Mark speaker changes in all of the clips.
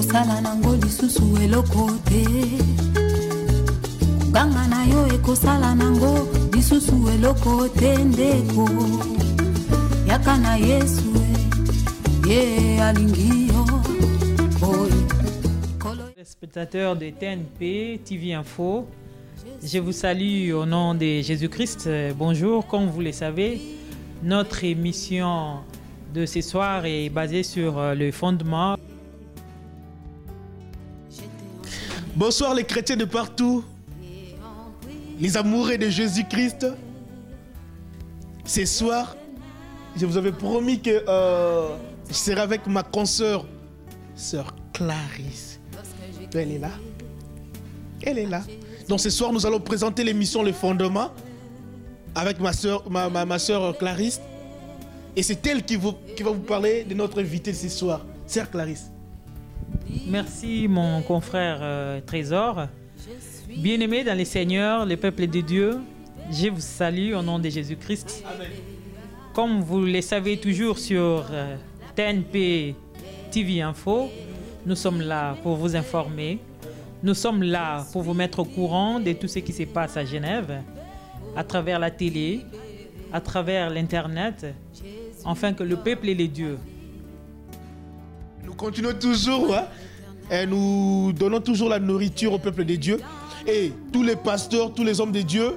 Speaker 1: Sala nango lisusu eloko te Ganga na yo ekosala nango lisusu eloko te ndeko Yaka na Yesu ye alingi yo
Speaker 2: Spectateurs de TNP TV Info, je vous salue au nom de Jésus-Christ. Bonjour, comme vous le savez, notre émission de ce soir est basée sur le fondement.
Speaker 3: Bonsoir les chrétiens de partout, les amoureux de Jésus-Christ. Ce soir, je vous avais promis que je serai avec ma consoeur, sœur Clarisse. Elle est là. Elle est là. Donc ce soir, nous allons présenter l'émission Le Fondement avec ma sœur Clarisse. Et c'est elle qui va vous parler de notre invité ce soir, sœur Clarisse.
Speaker 2: Merci mon confrère Trésor. Bien-aimés dans le Seigneur, le peuple de Dieu, je vous salue au nom de Jésus-Christ.
Speaker 3: Amen.
Speaker 2: Comme vous le savez toujours sur TNP TV Info, nous sommes là pour vous informer. Nous sommes là pour vous mettre au courant de tout ce qui se passe à Genève, à travers la télé, à travers l'Internet, afin que le peuple et les dieux.
Speaker 3: Nous continuons toujours, hein, et nous donnons toujours la nourriture au peuple de Dieu. Et tous les pasteurs, tous les hommes de Dieu,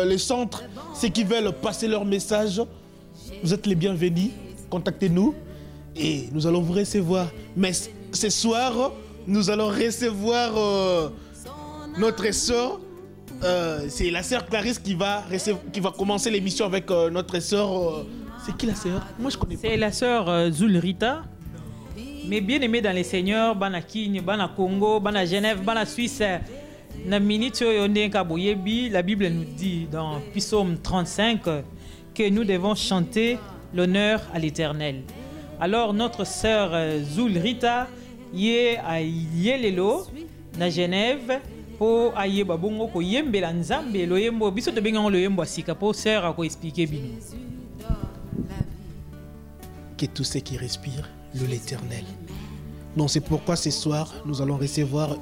Speaker 3: les centres, ceux qui veulent passer leur message, vous êtes les bienvenus, contactez-nous et nous allons vous recevoir. Mais ce soir, nous allons recevoir notre sœur. C'est la sœur Clarisse qui va commencer l'émission avec notre sœur. C'est qui la sœur? Moi je connais pas.
Speaker 2: C'est la sœur Zulrita. Mais bien aimé dans les seigneurs, bana Kini, bana Congo, bana Genève, bana Suisse. La Bible nous dit dans Psaume 35 que nous devons chanter l'honneur à l'Éternel. Alors notre sœur Zulrita yé a yelelo na Genève pour aye babongo ko yembela nzambe lo yembo biso to benga lo yembo sika pour sœur a ko expliquer bino.
Speaker 3: Que tous ceux qui respirent louent l'Éternel. Non, c'est pourquoi ce soir nous allons recevoir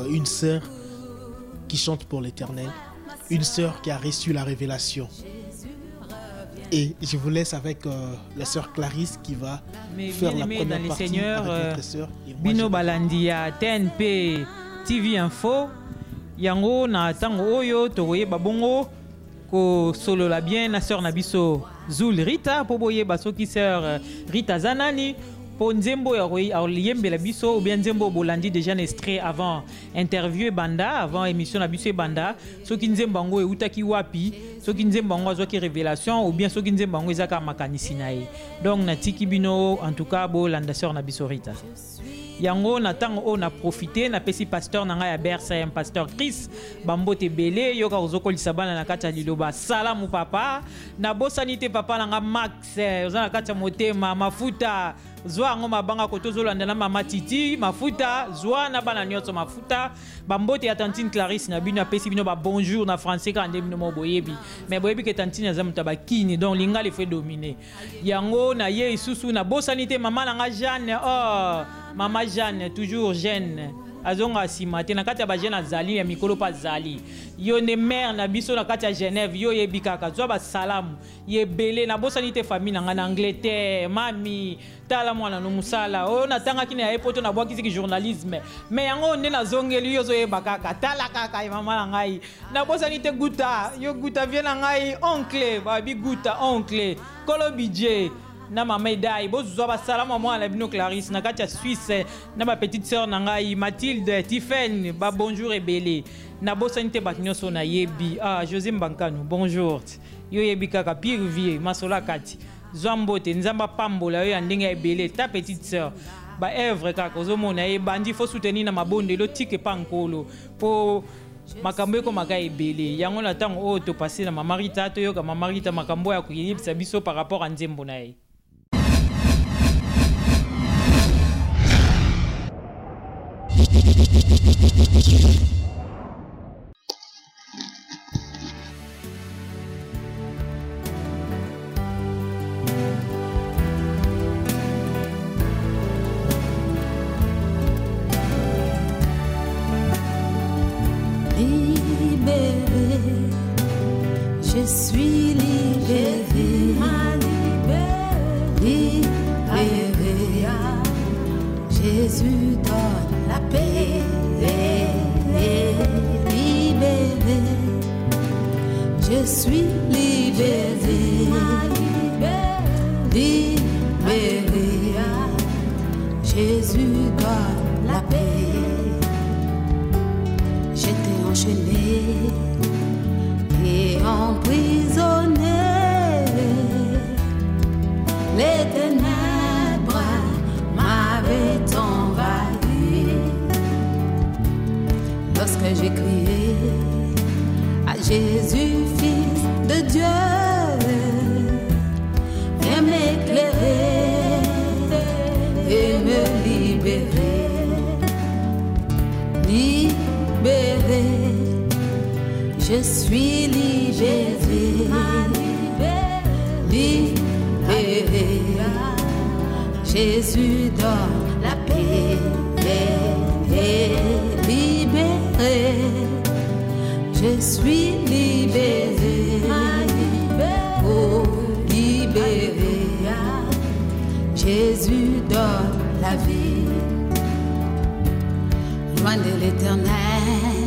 Speaker 3: une sœur qui chante pour l'Éternel, une sœur qui a reçu la révélation. Et je vous laisse avec la sœur Clarisse qui va faire la première partie
Speaker 2: Seigneur,
Speaker 3: avec notre sœur.
Speaker 2: Bino Balandia, TNP TV Info, yango na tango oyo toye babongo ko solo la bien na sœur Nabiso Zulrita pour boye basoki sœur Rita Zanani. Pour Nzembo yembela biso ou bien Nzembo bolandi déjà extrait avant interview banda avant émission na biso banda soki Nzembo ngo eutaki wapi soki Nzembo ngo azwaki révélation ou bien soki Nzembo ngo ezaka makanisi nae donc na tiki bino en tout cas bolanda sœur na biso Rita yango na tango o na profiter na pesi pasteur na ngai ya BRCM pasteur Chris bambote belé yoka kozoko lisabana na kati ya liloba salamu papa na bosanité papa na nga Max oza na kati ya motema mafuta zwa ngo mabanga ko tozolanda na mama Titi mafuta zwa na bana nyotso mafuta bambote ya tantine Clarisse na bino pesi bino ba bonjour na français ka ndem no boyebi mais boyebi ke tantine za mutaba kini donc linga le fait dominer yango na ye isusu na bosanité mama na nga Jeanne oh Maman Jeanne, toujours jeune. Azonga simate na kati ya ba jeune azali ya mikolo pa zali. Yo ne mère na biso na kati ya Genève yo yebikaka zwa ba salamu. Yebele na bosanité famille na ngana Angleterre, mami, tala mwana no musala. O na tanga kini ya epoto na bwaki ziki journalisme. Mais yango ne na zongeli yo zo yebakaka tala kaka ya mama na ngai. Na bosanité guta, yo guta vient na ngai oncle, babi guta oncle. Kolo budget. Na mama idai bozwa ba salama moi la bino Clarisse na kati ya Suisse na ba petite sœur na ngai Mathilde Tiffen ba bonjour ebele na bosanité bakinyoso na yebi José Mbankano bonjour yo yebi kaka pire vie masola kati zwambote nzamba pambola yo ya ndenge ebele ta petite sœur ba œuvre kaka ozomona e bandi faut soutenir na mabonde lo tike pa nkolo po makambo eko maka ebele yango na tango o to passer na mama Rita to yo ka mama Rita makambo ya kuyibisa biso par rapport à Nzembo na ye.
Speaker 1: Je suis libéré, libéré. Jésus donne la paix, libéré. Je suis libéré, libéré. Jésus donne la paix. J'étais enchaîné et emprisonné, les ténèbres m'avaient envahi. Lorsque j'ai crié à Jésus, Fils de Dieu, viens m'éclairer et me libérer, libérer. Je suis libéré, libéré. Jésus donne la paix, libéré. Je suis libéré, oh libéré. Jésus donne la vie. Loin de l'Éternel,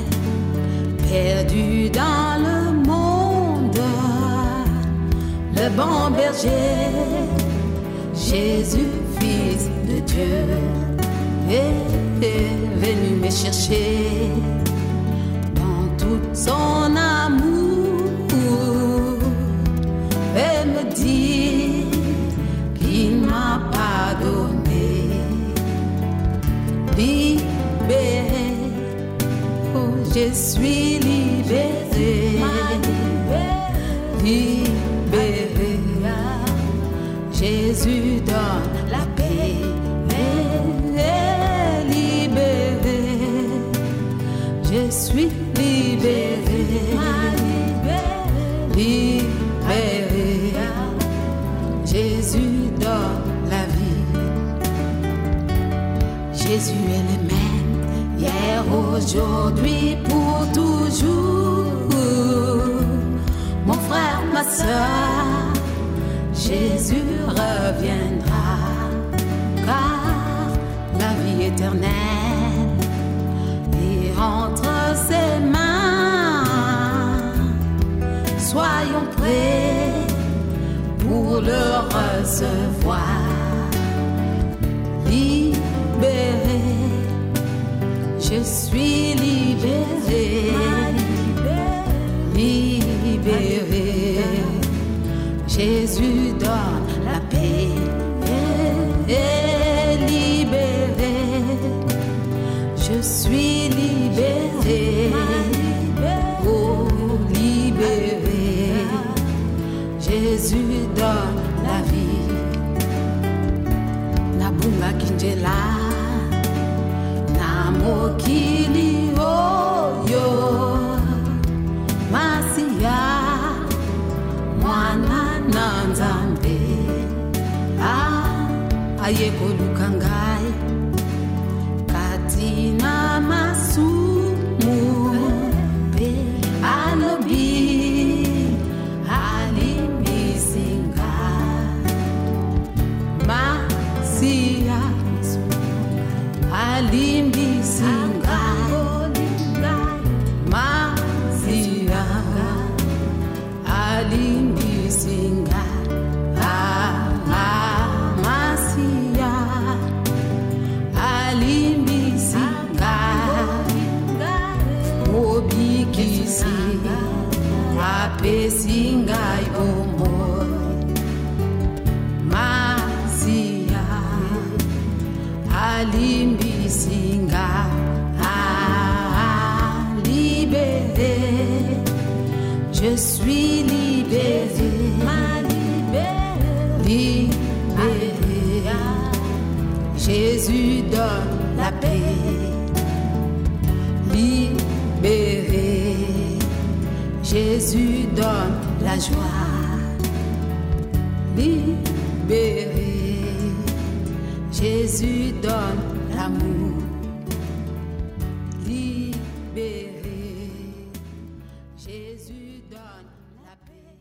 Speaker 1: perdu dans le monde, le bon berger, Jésus, Fils de Dieu, est venu me chercher dans tout son amour et me dit qu'il m'a pardonné, libéré. Je suis libéré, libéré. Jésus donne la paix, libéré. Je suis libéré, libéré. Jésus donne la vie. Jésus est le même, hier, aujourd'hui, pour toujours. Mon frère, ma soeur, Jésus reviendra, car la vie éternelle est entre ses mains. Soyons prêts pour le recevoir, libéré. Je suis libéré, libéré. Jésus donne la paix, libéré. Je suis libéré, oh libéré. Jésus donne la vie. Nabunga Kinjela, Namokili oyo, Masia, Mwana Nzambe, ayeko lukangai, Katina masumu, pe alobi, alibisinga, Masia, alimbisinga, Masia, alimbisinga, Masia, alimbisinga, obikisi, apesinga yomo, Masia, alimbisinga, libéré. Je suis libéré, libéré. Jésus donne la paix, Jésus donne la joie, libéré. Jésus donne l'amour, libéré. Jésus donne la paix.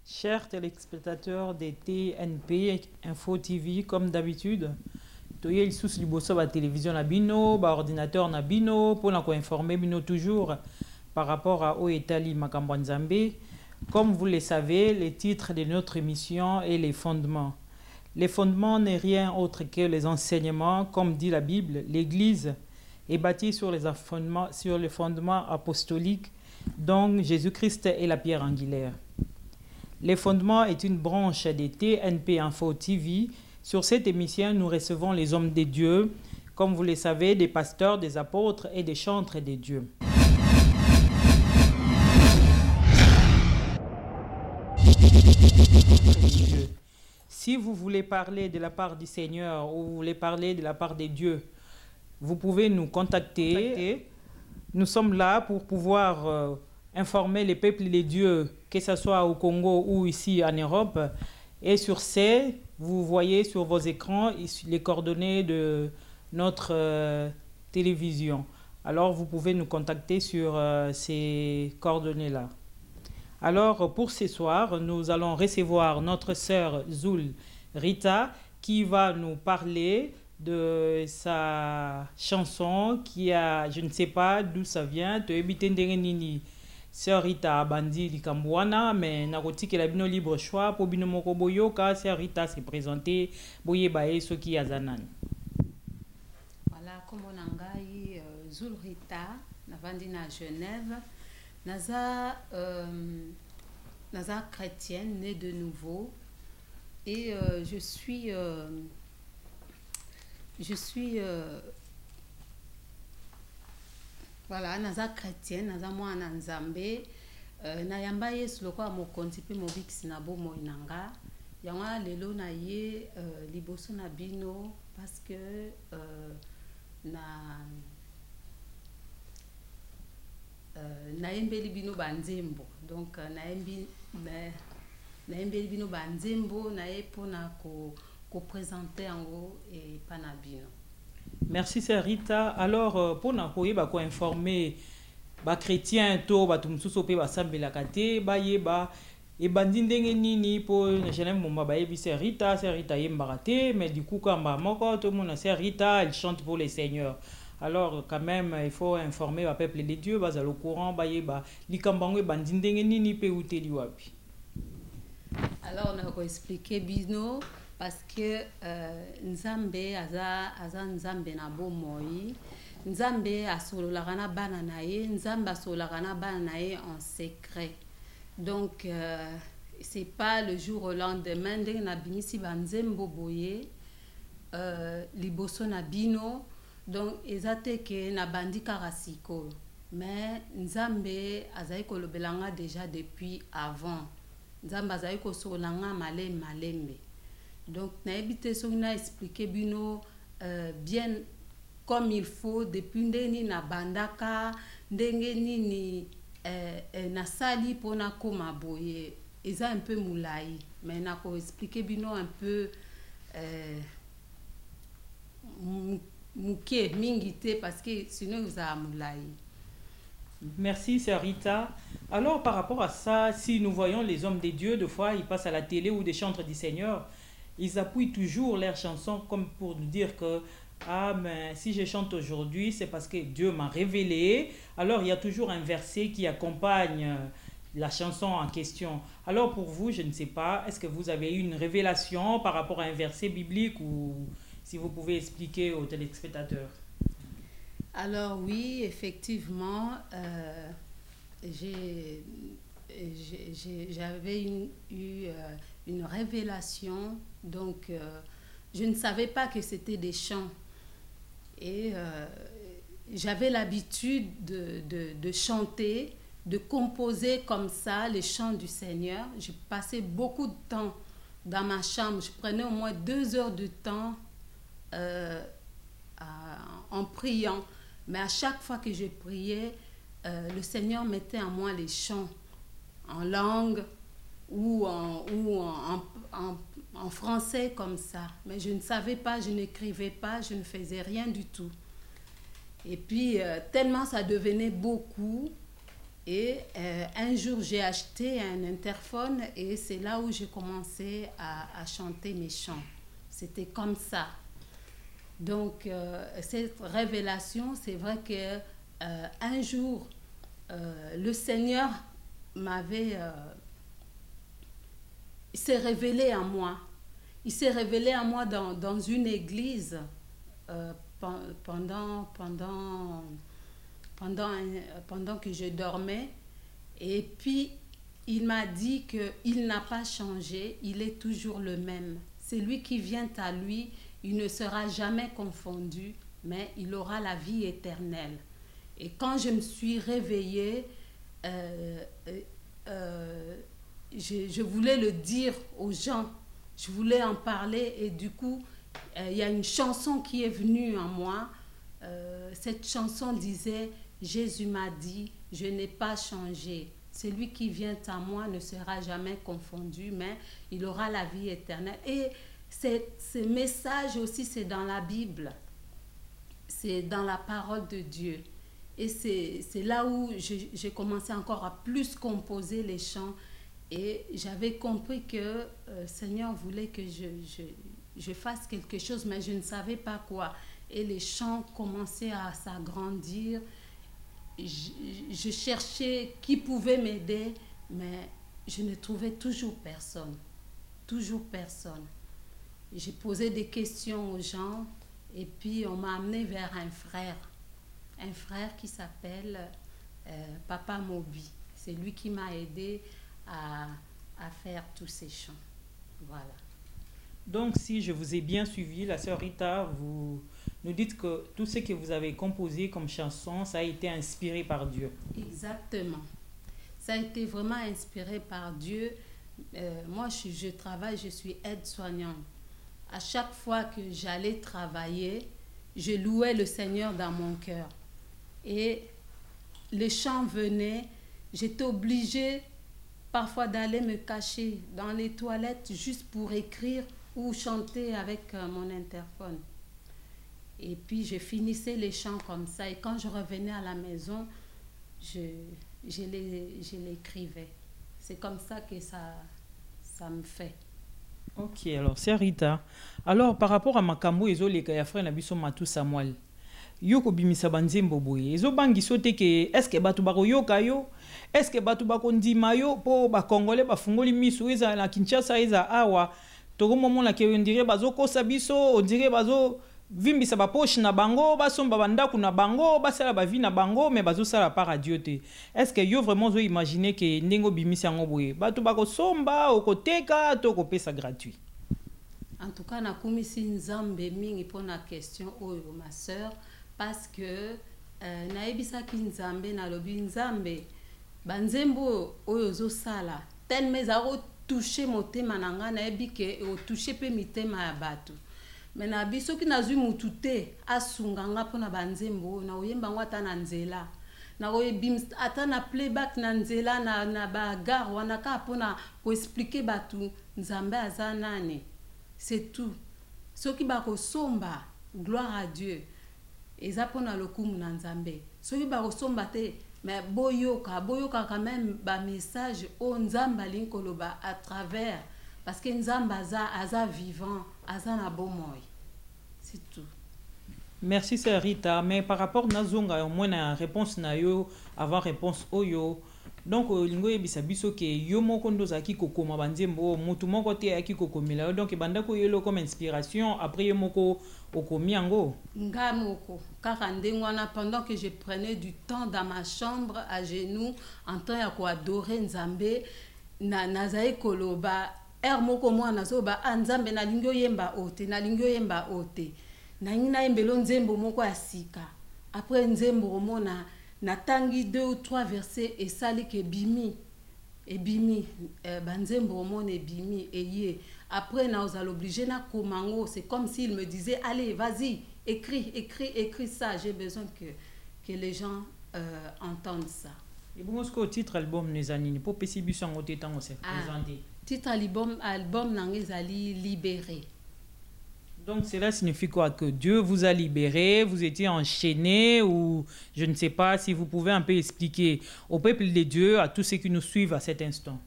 Speaker 2: Chers téléspectateurs des TNP Info TV, comme d'habitude, toye sous liboso ba télévision na bino, ba ordinateur na bino, pour nous informer bino toujours par rapport à Oetali Makambo Nzambe. Comme vous le savez, le titre de notre émission est les fondements. Les fondements n'est rien autre que les enseignements, comme dit la Bible. L'Église est bâtie sur les fondements apostoliques, dont Jésus-Christ est la pierre angulaire. Les fondements est une branche des TNP Info TV. Sur cette émission, nous recevons les hommes de Dieu, comme vous le savez, des pasteurs, des apôtres et des chantres de Dieu. Si vous voulez parler de la part du Seigneur ou vous voulez parler de la part de Dieu, vous pouvez nous contacter. Nous sommes là pour pouvoir informer les peuples de Dieu, que ce soit au Congo ou ici en Europe. Et sur ces, vous voyez sur vos écrans les coordonnées de notre télévision. Alors vous pouvez nous contacter sur ces coordonnées-là. Alors pour ce soir, nous allons recevoir notre sœur Zoul Rita qui va nous parler de sa chanson qui a, je ne sais pas d'où ça vient, Sœur Rita Bandi Likambouana, mais Naroti qui a bien libre choix pour bino moko boyoka. Sœur Rita s'est présentée, boye bae soki azanan.
Speaker 1: Voilà, comme on a Zoul Rita, navandi na Genève, naza chrétienne née de nouveau et je suis voilà, naza chrétienne, naza mwana nzambe, na yamba yesu loko mokonzi pe mobikisi na bomo inanga. Yanga lelo na ye liboso na bino parce que na yembeli bino banzembo. Donc na yembeli bino banzembo na ye pona ko présenter en gros et pana bino.
Speaker 2: Merci Sœur Rita. Alors pour nous informer les chrétiens to batumsuso pe basambela kate ba yeba e bandindenge nini pour Genève moma ba yebi Sœur Rita yembaka te, mais du coup kamba moko tout le monde Sœur Rita elle chante pour les seigneurs. Alors quand même il faut informer le peuple de Dieu bazalo au courant ba yeba likambango e bandindenge nini pe uteli wapi.
Speaker 1: Alors on a expliqué bino parce que Nzambe aza Nzambe na bomoi, Nzambe asololaka na bana na ye, Nzambe asololaka na bana na ye en secret. Donc c'est pas le jour au lendemain ndenge na binisi banzembo boye liboso na bino, donc ezate ke na bandika rasiko, mais Nzambe azali kolobelanga déjà depuis avant. Nzambe azali kosolanga malembe. Donc na ebité so na expliquer bino bien comme il faut depuis ndeni na bandaka ndenge nini na sali pona koma boye eza un peu moulai, mais na ko expliquer bino un peu muke mingité parce que sinon vous a moulai.
Speaker 2: Merci Sœur Rita. Alors par rapport à ça, si nous voyons les hommes de Dieu, des fois ils passent à la télé ou des chantres du Seigneur, ils appuient toujours leurs chansons comme pour nous dire que mais si je chante aujourd'hui, c'est parce que Dieu m'a révélé. Alors il y a toujours un verset qui accompagne la chanson en question. Alors pour vous, je ne sais pas, est-ce que vous avez eu une révélation par rapport à un verset biblique ou si vous pouvez expliquer aux téléspectateurs?
Speaker 1: Alors oui, effectivement, j'avais eu une révélation, donc je ne savais pas que c'était des chants. Et j'avais l'habitude de chanter, de composer comme ça les chants du Seigneur. Je passais beaucoup de temps dans ma chambre. Je prenais au moins 2 heures de temps en priant. Mais à chaque fois que je priais, le Seigneur mettait en moi les chants en langue ou en français comme ça. Mais je ne savais pas, je n'écrivais pas, je ne faisais rien du tout. Et puis, tellement ça devenait beaucoup. Et un jour, j'ai acheté un interphone et c'est là où j'ai commencé à chanter mes chants. C'était comme ça. Donc, cette révélation, c'est vrai que un jour, le Seigneur s'est révélé à moi. Il s'est révélé à moi dans une église pendant que je dormais. Et puis, il m'a dit qu'il n'a pas changé, il est toujours le même. Celui qui vient à lui, il ne sera jamais confondu, mais il aura la vie éternelle. Et quand je me suis réveillée, je voulais le dire aux gens, je voulais en parler et du coup, il y a une chanson qui est venue en moi. Cette chanson disait « Jésus m'a dit, je n'ai pas changé. Celui qui vient à moi ne sera jamais confondu, mais il aura la vie éternelle. » Et ce message aussi, c'est dans la Bible. C'est dans la parole de Dieu. Et c'est là où j'ai commencé encore à plus composer les chants. Et j'avais compris que le Seigneur voulait que je fasse quelque chose, mais je ne savais pas quoi. Et les chants commençaient à s'agrandir. Je cherchais qui pouvait m'aider, mais je ne trouvais toujours personne. Toujours personne. J'ai posé des questions aux gens et puis on m'a amené vers un frère qui s'appelle Papa Mobi. C'est lui qui m'a aidé à faire tous ces chants. Voilà.
Speaker 2: Donc, si je vous ai bien suivi, la sœur Rita, vous nous dites que tout ce que vous avez composé comme chanson, ça a été inspiré par Dieu.
Speaker 1: Exactement. Ça a été vraiment inspiré par Dieu. Moi, je travaille, je suis aide-soignante. À chaque fois que j'allais travailler, je louais le Seigneur dans mon cœur. Et les chants venaient, j'étais obligée parfois d'aller me cacher dans les toilettes juste pour écrire ou chanter avec mon interphone. Et puis je finissais les chants comme ça et quand je revenais à la maison, je l'écrivais. C'est comme ça que ça me fait.
Speaker 2: Ok, alors c'est Rita. Alors par rapport à Makambo et Zoleka ya frère Nabiso Matou Samuel, yoko bimisa banzembo boye ezo bangi sote ke eske batu bako yoka yo, eske batu bako ndima yo po ba Congolais ba fungoli misu eza na Kinshasa eza awa toko momona ke on dirait bazo kosa biso, on dirait bazo vimbisa ba poche na bango, basomba bandaku na bango, basala ba vie na bango, mais bazo sala par radio te. Est-ce que yo vraiment zo imaginer que ndengo bimisa ngo boye batu bako somba okoteka to ko pesa gratuit?
Speaker 1: En tout cas, na kumisi nzambe mingi pour la question oyo ma sœur parce que naebisa ki nzambe na lobi nzambe banzembo oyo zo sala tellement za toucher motema nanga naebi ke o toucher pe mitema ya batu. Mais na biso ki nazwi mutu te asunganga pona banzembo na oyemba ngwata na nzela na oyebim ata na playback na nzela na bagar wana ka pona ko expliquer batu nzambe aza nani. C'est tout. Soki bako somba gloire à Dieu. Eza pona lokumu na nzambe. Soki bako somba te mais boyoka quand même ba message o nzamba linkoloba à travers parce que nzamba aza vivant, aza na bomoy. C'est tout.
Speaker 2: Merci sœur Rita, mais par rapport na zonga au moins na réponse na yo avant réponse oyo. Donc lingo yebisa biso ke yo moko ndoza ki kokoma banzembo mutu moko te aki kokomela donc banda ko yelo comme inspiration après yo moko okomi yango
Speaker 1: nga moko kaka ndengwana pendant que je prenais du temps dans ma chambre à genoux en train ya ko adorer nzambe na zayi koloba moko mwana so ba nzambe na lingyo yemba ote na lingyo yemba ote na ngina yembelo nzembo moko asika après nzembo omona na tangi 2 ou 3 versets et sali que bimi et bimi banzembo omona et bimi et yé après na osal obligé na komango, c'est comme s'il me disait allez vas-y écris ça, j'ai besoin que les gens entendent ça.
Speaker 2: Et bon, ce que titre album nezanini pour pesibu sango tetango se présenter.
Speaker 1: Titre album nangezali libéré.
Speaker 2: Donc cela signifie quoi? Que Dieu vous a libéré, vous étiez enchaîné, ou je ne sais pas si vous pouvez un peu expliquer au peuple de Dieu, à tous ceux qui nous suivent à cet instant.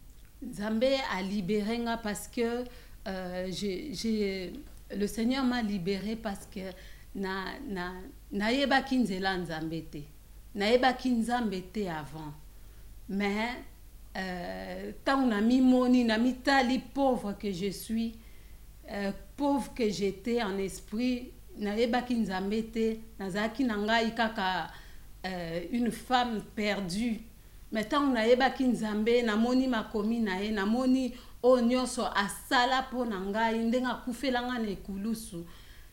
Speaker 1: Zambé a libéré parce que le Seigneur m'a libéré parce que na yeba kinzela nzambete. Na yeba kinzambete avant. Mais tant on a mis moni, na mi tali pauvre que je suis, pauvre que j'étais en esprit, nayeba kinzambete, nazaki nangai kaka une femme perdue. Mais tant on ayeba kinzambe, namoni makomi nae, namoni onyoso asala po nangai, ndenga kufelanga na ekulusu,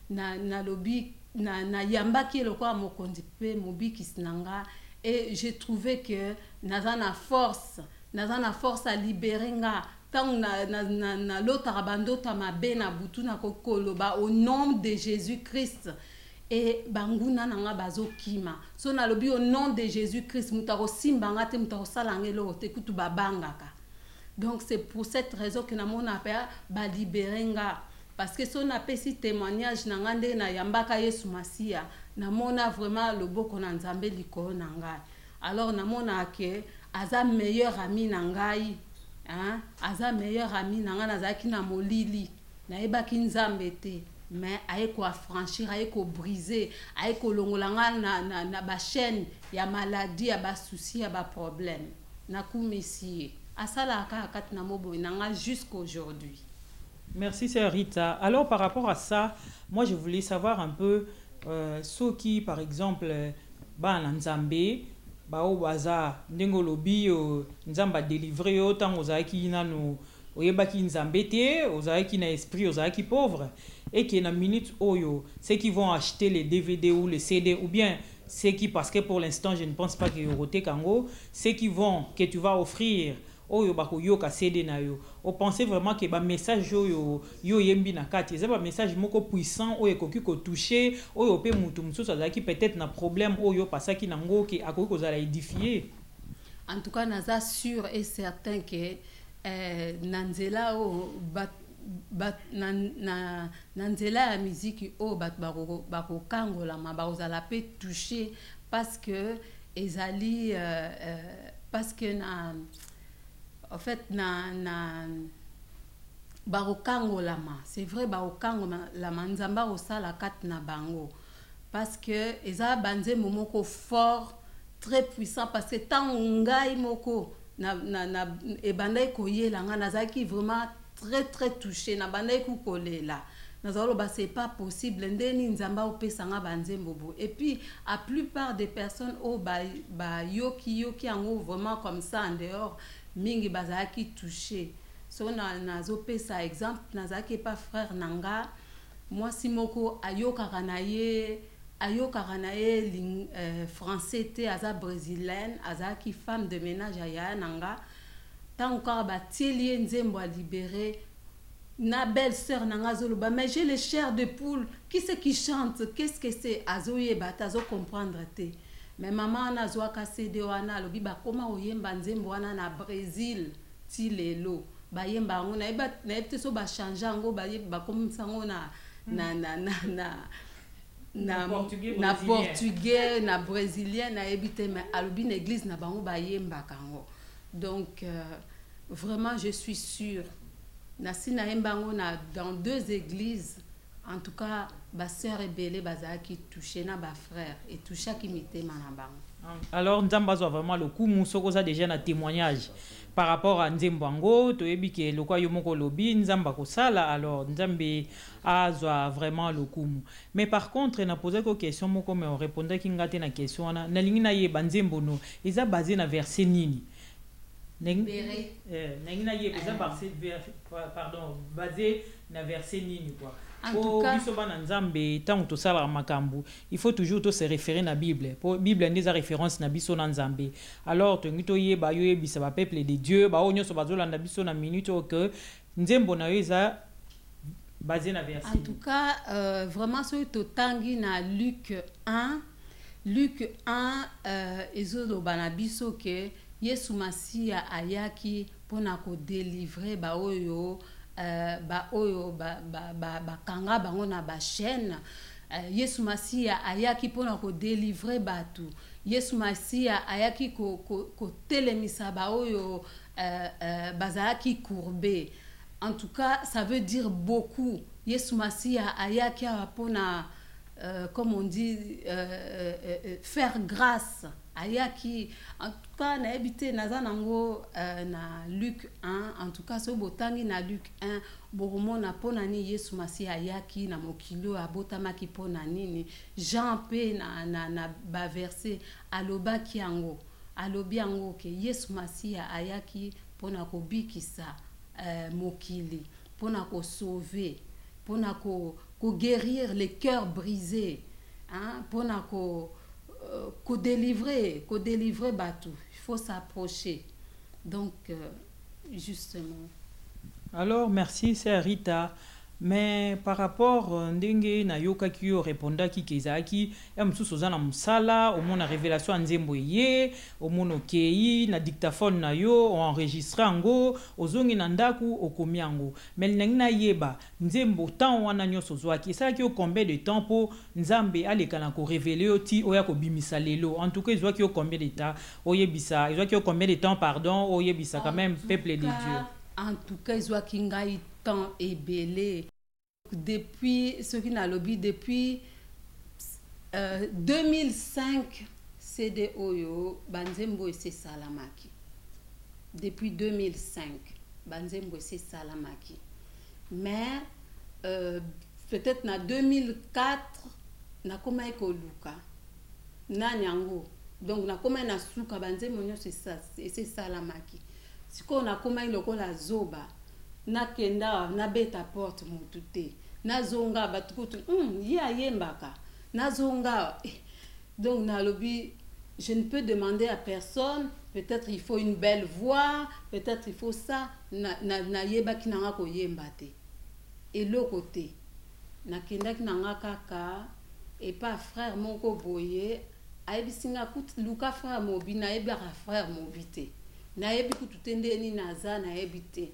Speaker 1: na lobi, na yambaki lokwa mokonzi pe mobiki sinanga, et j'ai trouvé que nazana force à libérer nga. Na l'autre abando tamabe na butu na kokoloba au nom de Jésus-Christ et banguna nanga bazo kima so na lobi au nom de Jésus-Christ mutako simbanga te mutako salangelo te kutu babangaka. Donc c'est pour cette raison que na mona pa ba libérer nga parce que son apesi témoignage na ngande na yambaka Yesu Masia na mona vraiment le boko na nzambe liko na ngai. Alors na mona que aza meilleur ami na ngai. Hein? Aza meilleur ami nanga nazaki na molili na ebaki nzambe te mais ayeko affranchir ayeko briser ayeko longolanga na ba chaîne ya maladie ya ba souci ya ba problème na kumisi asala ka kat na mobo nanga jusqu'aujourd'hui.
Speaker 2: Merci sœur Rita. Alors par rapport à ça, moi je voulais savoir un peu ceux qui par exemple ba na nzambe bao baza ndenge lobi nzamba délivrer autant ozaki nanu oyebaki nzambe te ozaki na esprit ozaki pauvre et qui na minute oyo ceux qui vont acheter les DVD ou les CD ou bien ceux qui parce que pour l'instant je ne pense pas que yorote kango ceux qui vont que tu vas offrir oyo bakoyoka CD na yo o pensez vraiment que ba message oyo yo yembi na kati c'est pas message moko puissant oyo ekoki ko toucher oyo pe mutu mususu azaki peut-être na problème oyo pasaki nango ki akoki kozala édifier.
Speaker 1: En tout cas naza sûr et certain que nanzela o nanzela ya musique o bat bako kangola ma bazala pe toucher parce que ezali parce que en fait barokango lama c'est vrai barokango la manzamba osala kat na bango parce que eza banze momoko fort très puissant parce que tant ngai moko na ebandai koyela nga nazaki vraiment très touché na bandai ku kolela nazalo ba c'est pas possible ndeni nzamba opesa nga banze mbobo et puis à plupart des personnes au ba yoki ango vraiment comme ça en dehors mingi bazaki touché so nazo pesa exemple nazaki pas frère nanga moi simoko ayoka kanaye français te aza brésilienne azaki femme de ménage aya nanga tant encore batieli nzembo a libéré na belle-sœur nanga zoloba mais j'ai les chairs de poule qui c'est qui chante qu'est-ce que c'est azoye batazo comprendre te. Mais maman na zwaka CD wana lobi ba koma oyemba nzembo wana na Brésil ti lelo ba yemba ngo na ete so ba changer ngo ba komisa ngo na portugais na brésilien na ebité mais alobi na église na bango ba yemba kango. Donc vraiment je suis sûre na sina yemba ngo na dans 2 églises. En tout cas, ma sœur est belle, qui touché na ba frère et toucha qui m'était manabang.
Speaker 2: Alors Nzamba a vraiment le coup musoko ça déjà un témoignage par rapport à Nzembango to ebi ke lokwa yomoko lobi Nzamba ko sala alors Nzambe a vraiment le coup. Mais par contre na posé ko question moko mais on répondait ki ngate na question na lingi na ye banzembo no eza basé na verset nini Nengina ye eza pardon basé na verset nini quoi.
Speaker 1: En tout cas,
Speaker 2: il faut toujours se référer à la Bible. Pour Bible a référence na biso na Nzambe. Alors to ngito ye ba yo ebisa ba peuple de Dieu, ba onyo so bazola na biso na minute que nzembo na yo eza basé na verset.
Speaker 1: En tout cas, vraiment ce to tangi na Luc 1 ezodo bana biso ke Yesu Masia ayaki pona ko délivrer ba oyo kanga bango na ba chaîne. Yesu Masia ayaki pona ko délivrer batu. Yesu Masia ayaki ko telemisa ba oyo bazaki courbé. En tout cas, ça veut dire beaucoup. Yesu Masia ayaki pona comme on dit faire grâce. Ayaki, en tout cas, na habité nazanango na Luc 1, en tout cas, so botangi na Luc 1, boromona ponani Yesu Masia ayaki na mokilo abotamaki ponani Jean pe na ba verset alobaki yango alobi yango ke Yesu Masia ayaki pona ko bikisa mokili, pona ko sauver, pona ko guérir les cœurs brisés, hein, pona ko délivrer Batou. Il faut s'approcher. Donc, justement.
Speaker 2: Alors, merci, c'est Rita. Mais par rapport ndenge na yoka kiyo répondaki ki kezaki msusu za na musala au mona révélation nzembo ye au mono kei na dictaphone na yo enregistré ngo ozongi na ndaku okomi yango mais na yeba nzembo temps wana nyoso zwaki ça ki o combien de temps pour nzambe aleka na ko révéler oti oya ko bimisa lelo en tout cas zwaki o combien de temps oyebisa zwaki o combien de temps pardon oyebisa quand même peuple de Dieu.
Speaker 1: En tout cas zwaki ngai temps ebelé depuis ce qui n'a lobby depuis 2005 CD Oyo Banzembo et Salamaki. Depuis 2005 Banzembo et Salamaki. Mais peut-être na 2004 na koma eko luka na nyango donc na koma na suka Banzembo nyo c'est Salamaki. Siko na koma iloko la zoba na kenda na beta porte mutute na zonga batukutu ya yembaka na zonga donc na lobby je ne peux demander à personne, peut-être il faut une belle voix, peut-être il faut ça na yeba kinanga ko yembate et le côté na kenda kinanga kaka et pas frère moko boye aibisinga kut luka frère mobi na yeba frère mobité na yebi kututende ni naza na yebite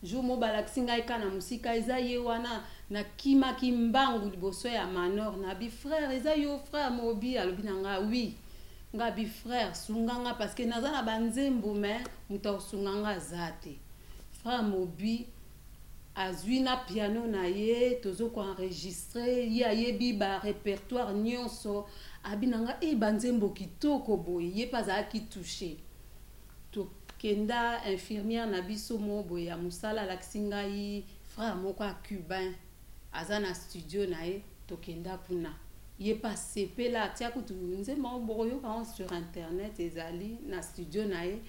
Speaker 1: Jomo balaksinga ikana musika eza ye wana na kima kimbangu liboso ya manor na bi frère eza yo frère mobi alobi nanga oui nga bi frère sunganga parce que naza na banzembo mais muta sunganga zate frère mobi azwi na piano na ye tozo ko enregistrer ye ayebi ba répertoire nyonso abinanga banzembo kitoko boye ye pas a ki toucher to kenda infirmière na biso mobo ya musala laksingai frère moko cubain azana studio na ye to kenda puna ye pas sepela tia kutu nzema boyo ka sur internet ezali na studio na ye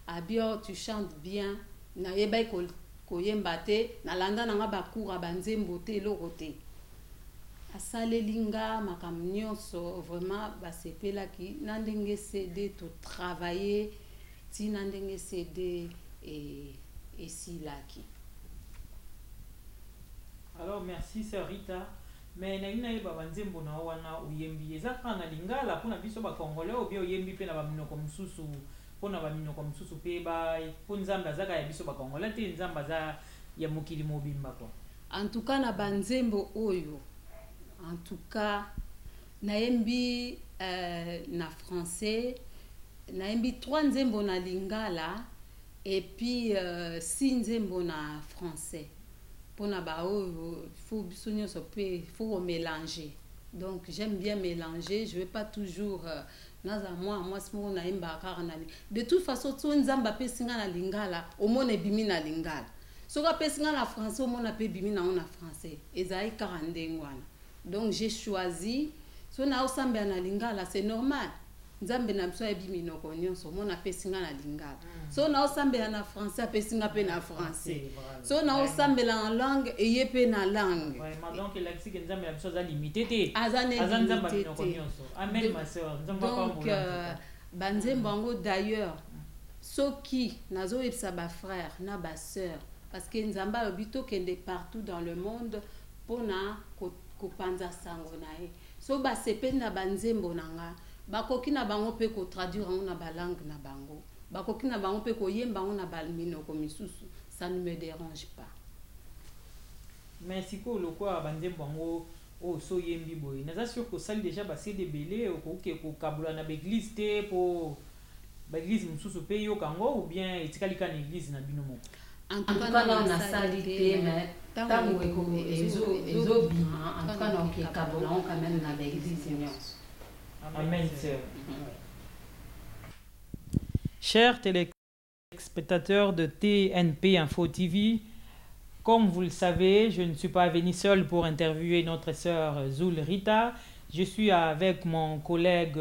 Speaker 1: abio tu chantes bien na ye bay ko yembate na landa na ba cours banzembo te lokote asalelinga makamnyoso vraiment ba sepela ki na ndenge CD to travailler tina ndenge CD et si laki.
Speaker 2: Alors merci sœur Rita. Mais na yeba banzembo na wana uyembi ezaka na lingala pona biso ba congolais ou bien uyembi pe na ba minoko mususu pona ba minoko mususu pe ba ponzamba zaka ya biso ba congolais te nzamba za ya mokili mobimba kwa.
Speaker 1: En tout cas na banzembo oyo en tout cas na yembi na français na yembi 3 nzembo na lingala et puis 6 nzembo na français. Pour na ba faut bisonyo so pe faut mélanger. Donc j'aime bien mélanger, je vais pas toujours naza moi simo na imba karana. De toute façon to nzamba pe singa na lingala, au mona bimi na lingala. So ka pe singa na français, au mona pe bimi na français. Ezai 40 ngwana. Donc j'ai choisi so na osamba na lingala, c'est normal. nzambe na biso ayebi minoko nyonso mona apesinga na lingala so naosambela na français apesinga mpe na français so naosambela na langue eye mpe na langue
Speaker 2: donc elakisi ke nzambe na biso aza limité te
Speaker 1: aza
Speaker 2: nzambe ya minoko nyonso amen ma sœur nzambe
Speaker 1: donc banzembo yango d'ailleurs soki nazoyebisa bafrère na basœur parce que nzambe alobi tokende partout dans le monde mpona kopanza sango na ye so basepeli na banzembo na nga bakoki na bango mpe kotraduire yango na balangue na bango bakoki na bango mpe koyemba yango na baminoko misusu ça ne me dérange pas
Speaker 2: mais sikoyo lokwa banzembo yango oyo so oyembi boye naza sur kosali déjà basede ebele okoki kokabola na baeglise te mpo baeglise mosusu mpe yoka yango ou bien etikali kaka na eglise na bino moko
Speaker 1: en tout cas nasali te mais ntango ezobima en tout cas naokekabola yango quand même na baeglise nyonso.
Speaker 2: Amen, sœur. Chers téléspectateurs de TNP Info TV, comme vous le savez, je ne suis pas venu seul pour interviewer notre sœur Zoul Rita. Je suis avec mon collègue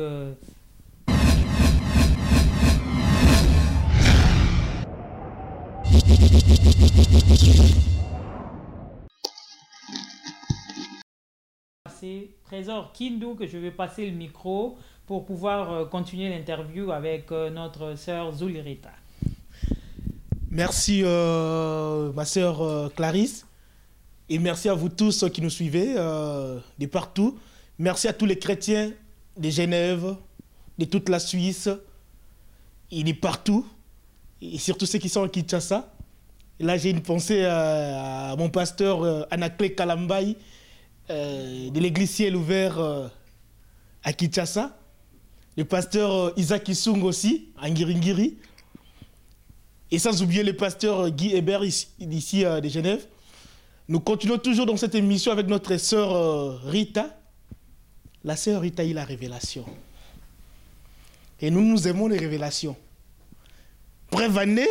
Speaker 2: Trésor Kindu, que je vais passer le micro pour pouvoir continuer l'interview avec notre sœur Zoul Rita.
Speaker 3: Merci ma sœur Clarisse et merci à vous tous qui nous suivez de partout. Merci à tous les chrétiens de Genève, de toute la Suisse et de partout et surtout ceux qui sont à Kinshasa. Et là j'ai une pensée à mon pasteur Anaclé Kalambaï de l'église Ciel Ouvert à Kinshasa, le pasteur Isaac Isung aussi, à Ngiringiri, et sans oublier le pasteur Guy Hébert d'ici de Genève. Nous continuons toujours dans cette émission avec notre sœur Rita. La sœur Rita a la révélation. Et nous aimons les révélations. Bref, année,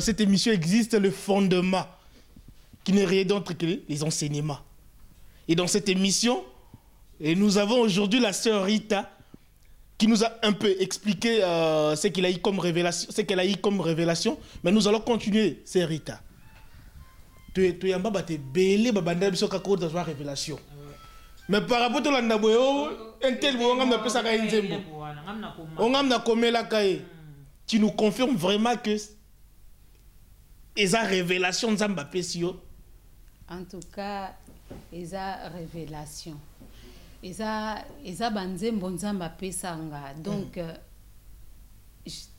Speaker 3: cette émission existe le fondement, qui n'est rien d'autre que les enseignements. Et dans cette émission, nous avons aujourd'hui la sœur Rita qui nous a un peu expliqué ce qu'elle a eu comme révélation, mais nous allons continuer, c'est Rita. Tu es en bas, tu es belé, tu as révélation. Mais par rapport à tu nous confirmes vraiment que esa révélation nzamba pesio.
Speaker 1: En tout cas, esa révélation. Esa banzembo nzamba pesanga. Donc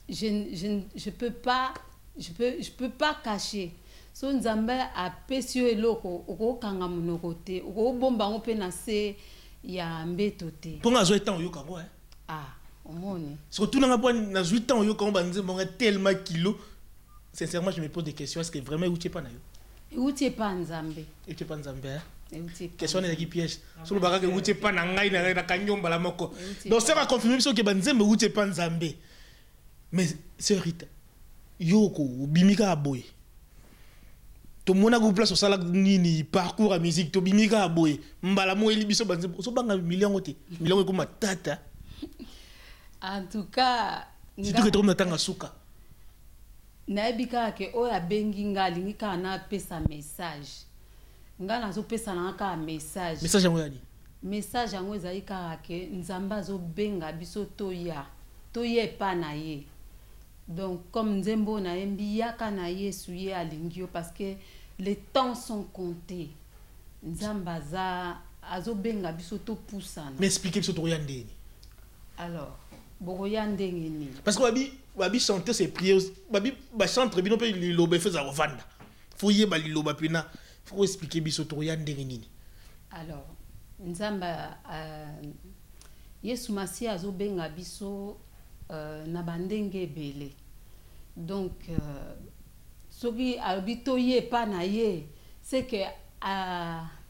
Speaker 1: je peux pas cacher. So nzamba a pesio eloko okokanga monoko te, okobomba ngo pe na se ya mbeto te.
Speaker 3: Ponga zo etan yoka bo
Speaker 1: Ah, omoni.
Speaker 3: Surtout na ngapwa na 8 ans yoka banzembo nga tellement kilo. Sincèrement, je me pose des questions. Est-ce que vraiment où tu es pas na yo?
Speaker 1: Où tu es pas nzambe?
Speaker 3: Où tu es pas nzambe?
Speaker 1: Question
Speaker 3: est qui piège. Sur le bagage où tu es pas na ngai na kanyomba la moko. Donc ça va confirmer que banzembe où tu es pas nzambe. Mais c'est Rita. Yoko bimika aboy. To mona go place au sala nini parcours à musique to bimika aboy. Mbala mo eli biso banzembe. So banga million ote. Million ko matata.
Speaker 1: En tout cas,
Speaker 3: si tu retrouves na tanga suka.
Speaker 1: Naebika ke oya bengi nga lingi ka na pesa message. Nga nazo pesa na ka message.
Speaker 3: Message yango yani.
Speaker 1: Message yango ezali ka ke nzamba zo benga biso toya. Toye pa na ye. Donc comme nzembo na yembi yaka na Yesu ye alingio parce que les temps sont comptés. Nzamba za azo benga biso to poussana.
Speaker 3: Mais expliquez biso to yandeni.
Speaker 1: Alors ndengeni.
Speaker 3: Parce que babi chanter ses prières, babi chanter bino pe liloba feza vanda. Faut yeba liloba pena. Faut expliquer biso to ndengeni.
Speaker 1: Alors nzamba Yesu Masiya azo benga biso na bandenge ebele. Donc soki abito ye pa na ye, c'est que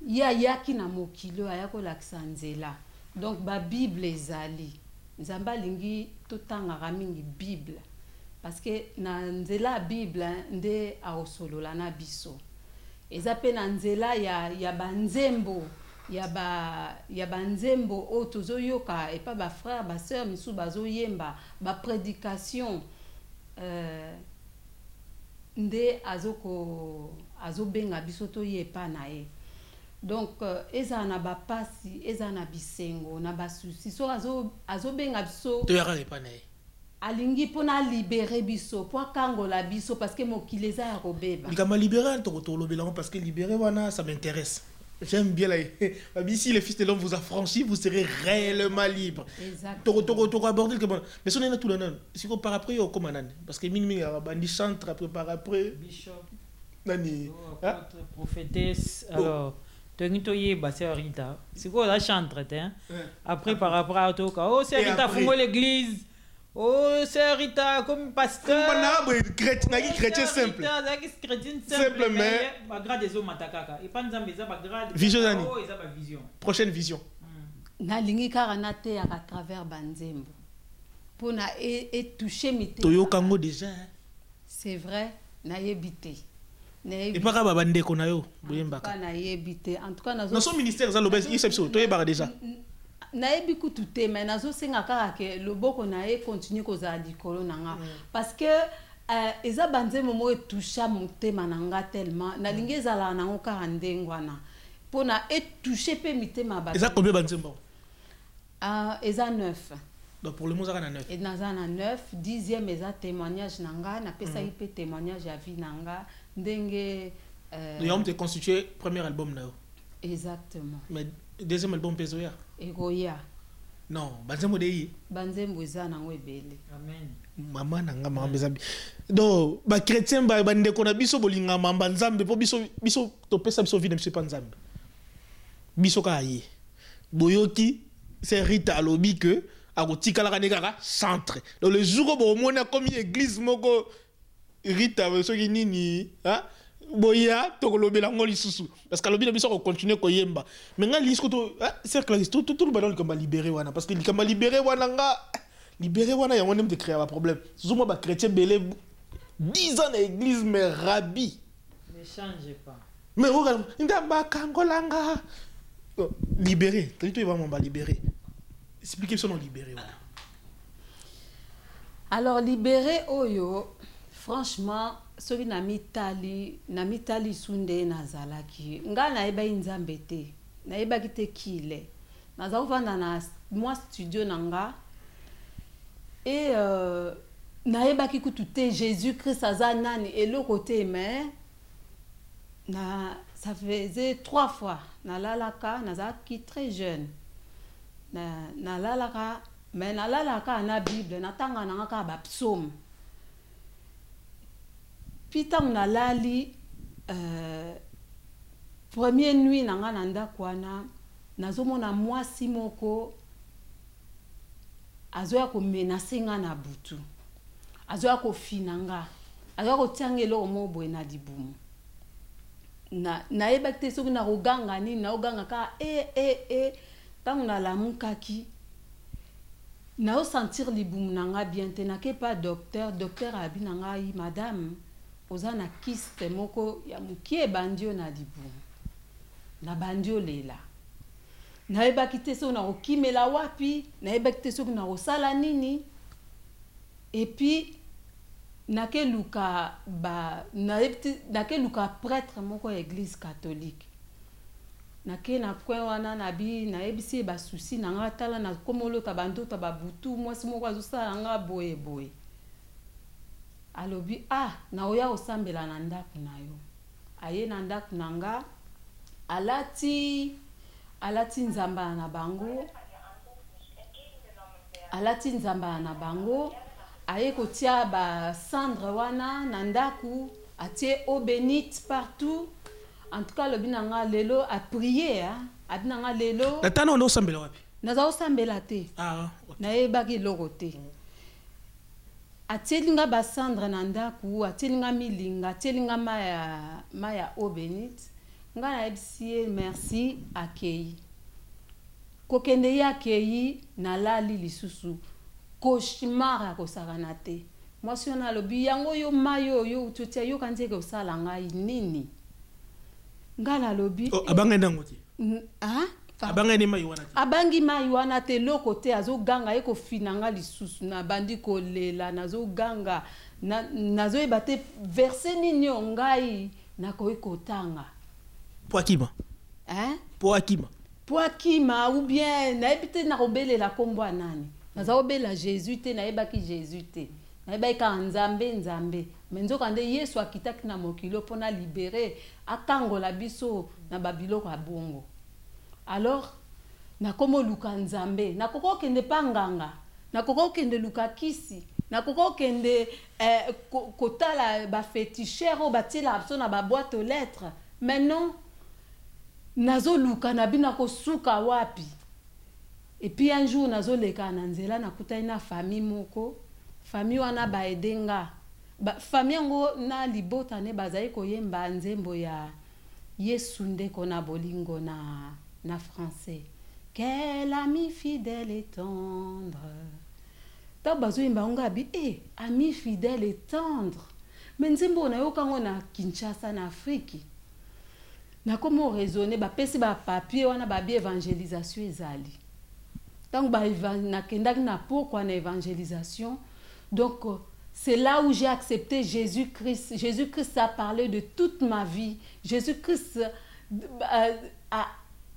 Speaker 1: yaki na mokilo ayako lakisa nzela. Donc ba Bible ezali. Nzamba lingi totanga mingi Bible. Parce que na nzela Bible nde aosolola na biso. Eza pe na nzela ya banzembo ya ba nzembo o tozoyoka et pas ba frère ba sœur misu bazoyemba ba prédication nde azobenga biso toyepa na ye. Donc eza na bapasi eza na bisengo na basusi so azobenga biso
Speaker 3: toyaka yepa na ye
Speaker 1: alingi pona libérer biso po kangola biso parce que mokili eza ya kobeba
Speaker 3: likama libérer tolobela parce que libérer wana ça m'intéresse. J'aime bien là. Si le Fils de l'homme vous a franchi, vous serez réellement libre. Exactement. Aborder le mais si on est tout le monde, si on part après, on comment parce que mini bandi chantre après par après.
Speaker 2: Bishop.
Speaker 3: Nani.
Speaker 2: Prophétesse. Alors, Tonitoye Basser Rita. C'est quoi la chantre hein? Après par après oh c'est Rita fongo l'église. Oh, c'est Rita comme pasteur.
Speaker 3: Chrétien simple.
Speaker 2: Chrétien simple mais grade des hommes matakaka. Et pas nzambe za grade.
Speaker 3: Vision dani.
Speaker 2: Oh, ils ont vision.
Speaker 3: Prochaine vision.
Speaker 1: Na lingi karana te à travers banzembo. Pour na et toucher mité.
Speaker 3: Toyo kango déjà.
Speaker 1: C'est vrai, na yebité.
Speaker 3: Et pas ka bande ko na yo, boyembaka.
Speaker 1: Pas na yebité. En tout cas na
Speaker 3: dans son ministère za lobes exception, toyo bara déjà.
Speaker 1: Nayebi kutu te mais nazo senga kaka ke loboko na ye continue kozala likolo nanga parce que eza banzembo mo etoucha motema nanga tellement nalingi ezala nango kaka ndenge wana mpona etouche mpe mitema bato.
Speaker 3: Eza combien banzembo?
Speaker 1: Eza 9.
Speaker 3: Donc pour le moment, na 9.
Speaker 1: Et naza na 9, 10e eza témoignage nanga na pesa ipe témoignage ya vie nanga ndenge
Speaker 3: donc tu constitué premier album na yo.
Speaker 1: Exactement.
Speaker 3: Mais deuxième album peso ya.
Speaker 1: Egoya.
Speaker 3: Non, banzembo de
Speaker 1: banzembo eza nango ebele.
Speaker 2: Amen.
Speaker 3: Mama nanga mama zambi. Donc ba chrétien ba ndeko na biso bolinga mamba nzambe po biso to pesa biso vie na biso pa nzambe. Biso ka yi. Boyoki c'est Rita alobi que akotikala kaneka centre. Donc le jour où on a comme église moko Rita soki nini hein boya tokolobela ngoli susu parce que lobi na biso ko continuer ko yemba mais nga lisko to cercle tout le ballon comme libérer wana parce que comme libérer wana nga libérer wana ya on de créer un problème susu moi ba chrétien belé 10 ans à l'église mais rabbi
Speaker 2: ne changez pas
Speaker 3: mais regarde ndamba kangolanga libérer tu vas m'en libérer expliquez son libérer wana.
Speaker 1: Alors libérer oyo franchement soki na mitali sunde nazalaki nga nayeba nzambe te nayebaki te kile naza kovanda na moi studio nanga et nayebaki kutu te Jésus Christ aza nani eloko te mais ça faisait 3 fois nalalaka nazalaki très jeune nalalaka mais nalalaka na Bible natanga nanga ka ba psaume. Puis tant on a lali première nuit nanga nanda kwana nazomona mwasi moko azoya ko menacer nga na butu azoya ko finanga azoya ko tiangelo omobo na libumu na ebakte soki na roganga ni na oganga ka tant on a la mukaki na o sentir libumu nanga bien te na ke pas docteur abi nanga yi madame ozana kiste moko ya mukie bandio na libumu na bandio lela na ebaki te so na okimela wapi na ebaki te so na osala nini et puis na ke luka prêtre moko ya église catholique na ke na kwe wana na bi na ebisi ba souci na nga tala na komolo tabando tababutu mwasi moko azosala nga boye alobi na oya osambela na ndaku na yo aye na ndaku nanga alati nzamba na bango aye kotia ba cendre wana na ndaku atie eau bénite partout en tout cas lobi nanga lelo a prier abinanga lelo
Speaker 3: natana on osambela wapi
Speaker 1: naza osambela te
Speaker 3: okay.
Speaker 1: Na ebaki loko te atielinga basandre na ndaku atielinga milinga atielinga maya eau bénite nga na ebisi merci akei kokende ya akei na lali lisusu cauchemar akosakana te mwasi wana alobi yango yo mayo yo utotia yo kanzeke osala ngai nini nga na lobi
Speaker 3: abanga ndango te
Speaker 1: Hein?
Speaker 3: Abangani mai wana.
Speaker 1: Abangi mai wana te loko te azoganga eko finanga lisusu na bandi kolela nazoganga nazo ebate verset nini ngai nakoki kotanga.
Speaker 3: Po akima.
Speaker 1: Hein?
Speaker 3: Po akima.
Speaker 1: Po akima ou bien nayebi te nakobelela kombo nani. Nazobela Jésus te nayebaki Jésus te. Nayebaki ka nzambe. Menzoka nde Yesu akitaki na mokilo pona libérer akangola biso na babiloko ya bongo. Alors nakomo luka nzambe nakoko kende panganga nakoko kende luka kisi nakoko kende kotala ba féticheur o batila abso na ba boîte aux lettres. Mais non nazo luka na bina ko suka wapi. Et puis un jour nazo leka na nzela nakuta ina famille moko famille wana ba edenga ba famille ngo na libota ne bazai koyemba nzembo ya Yesu nde kona bolingo na français. Quel ami fidèle et tendre. Ta bazo yemba nga bi ami fidèle et tendre. Mais nzembo na yokango na Kinshasa na Afrique. Na comment raisonner ba pesi ba papier wana ba bi évangélisation ezali. Tant ba na kendaki na pourquoi na évangélisation. Donc c'est là où j'ai accepté Jésus-Christ. Jésus-Christ a parlé de toute ma vie. Jésus-Christ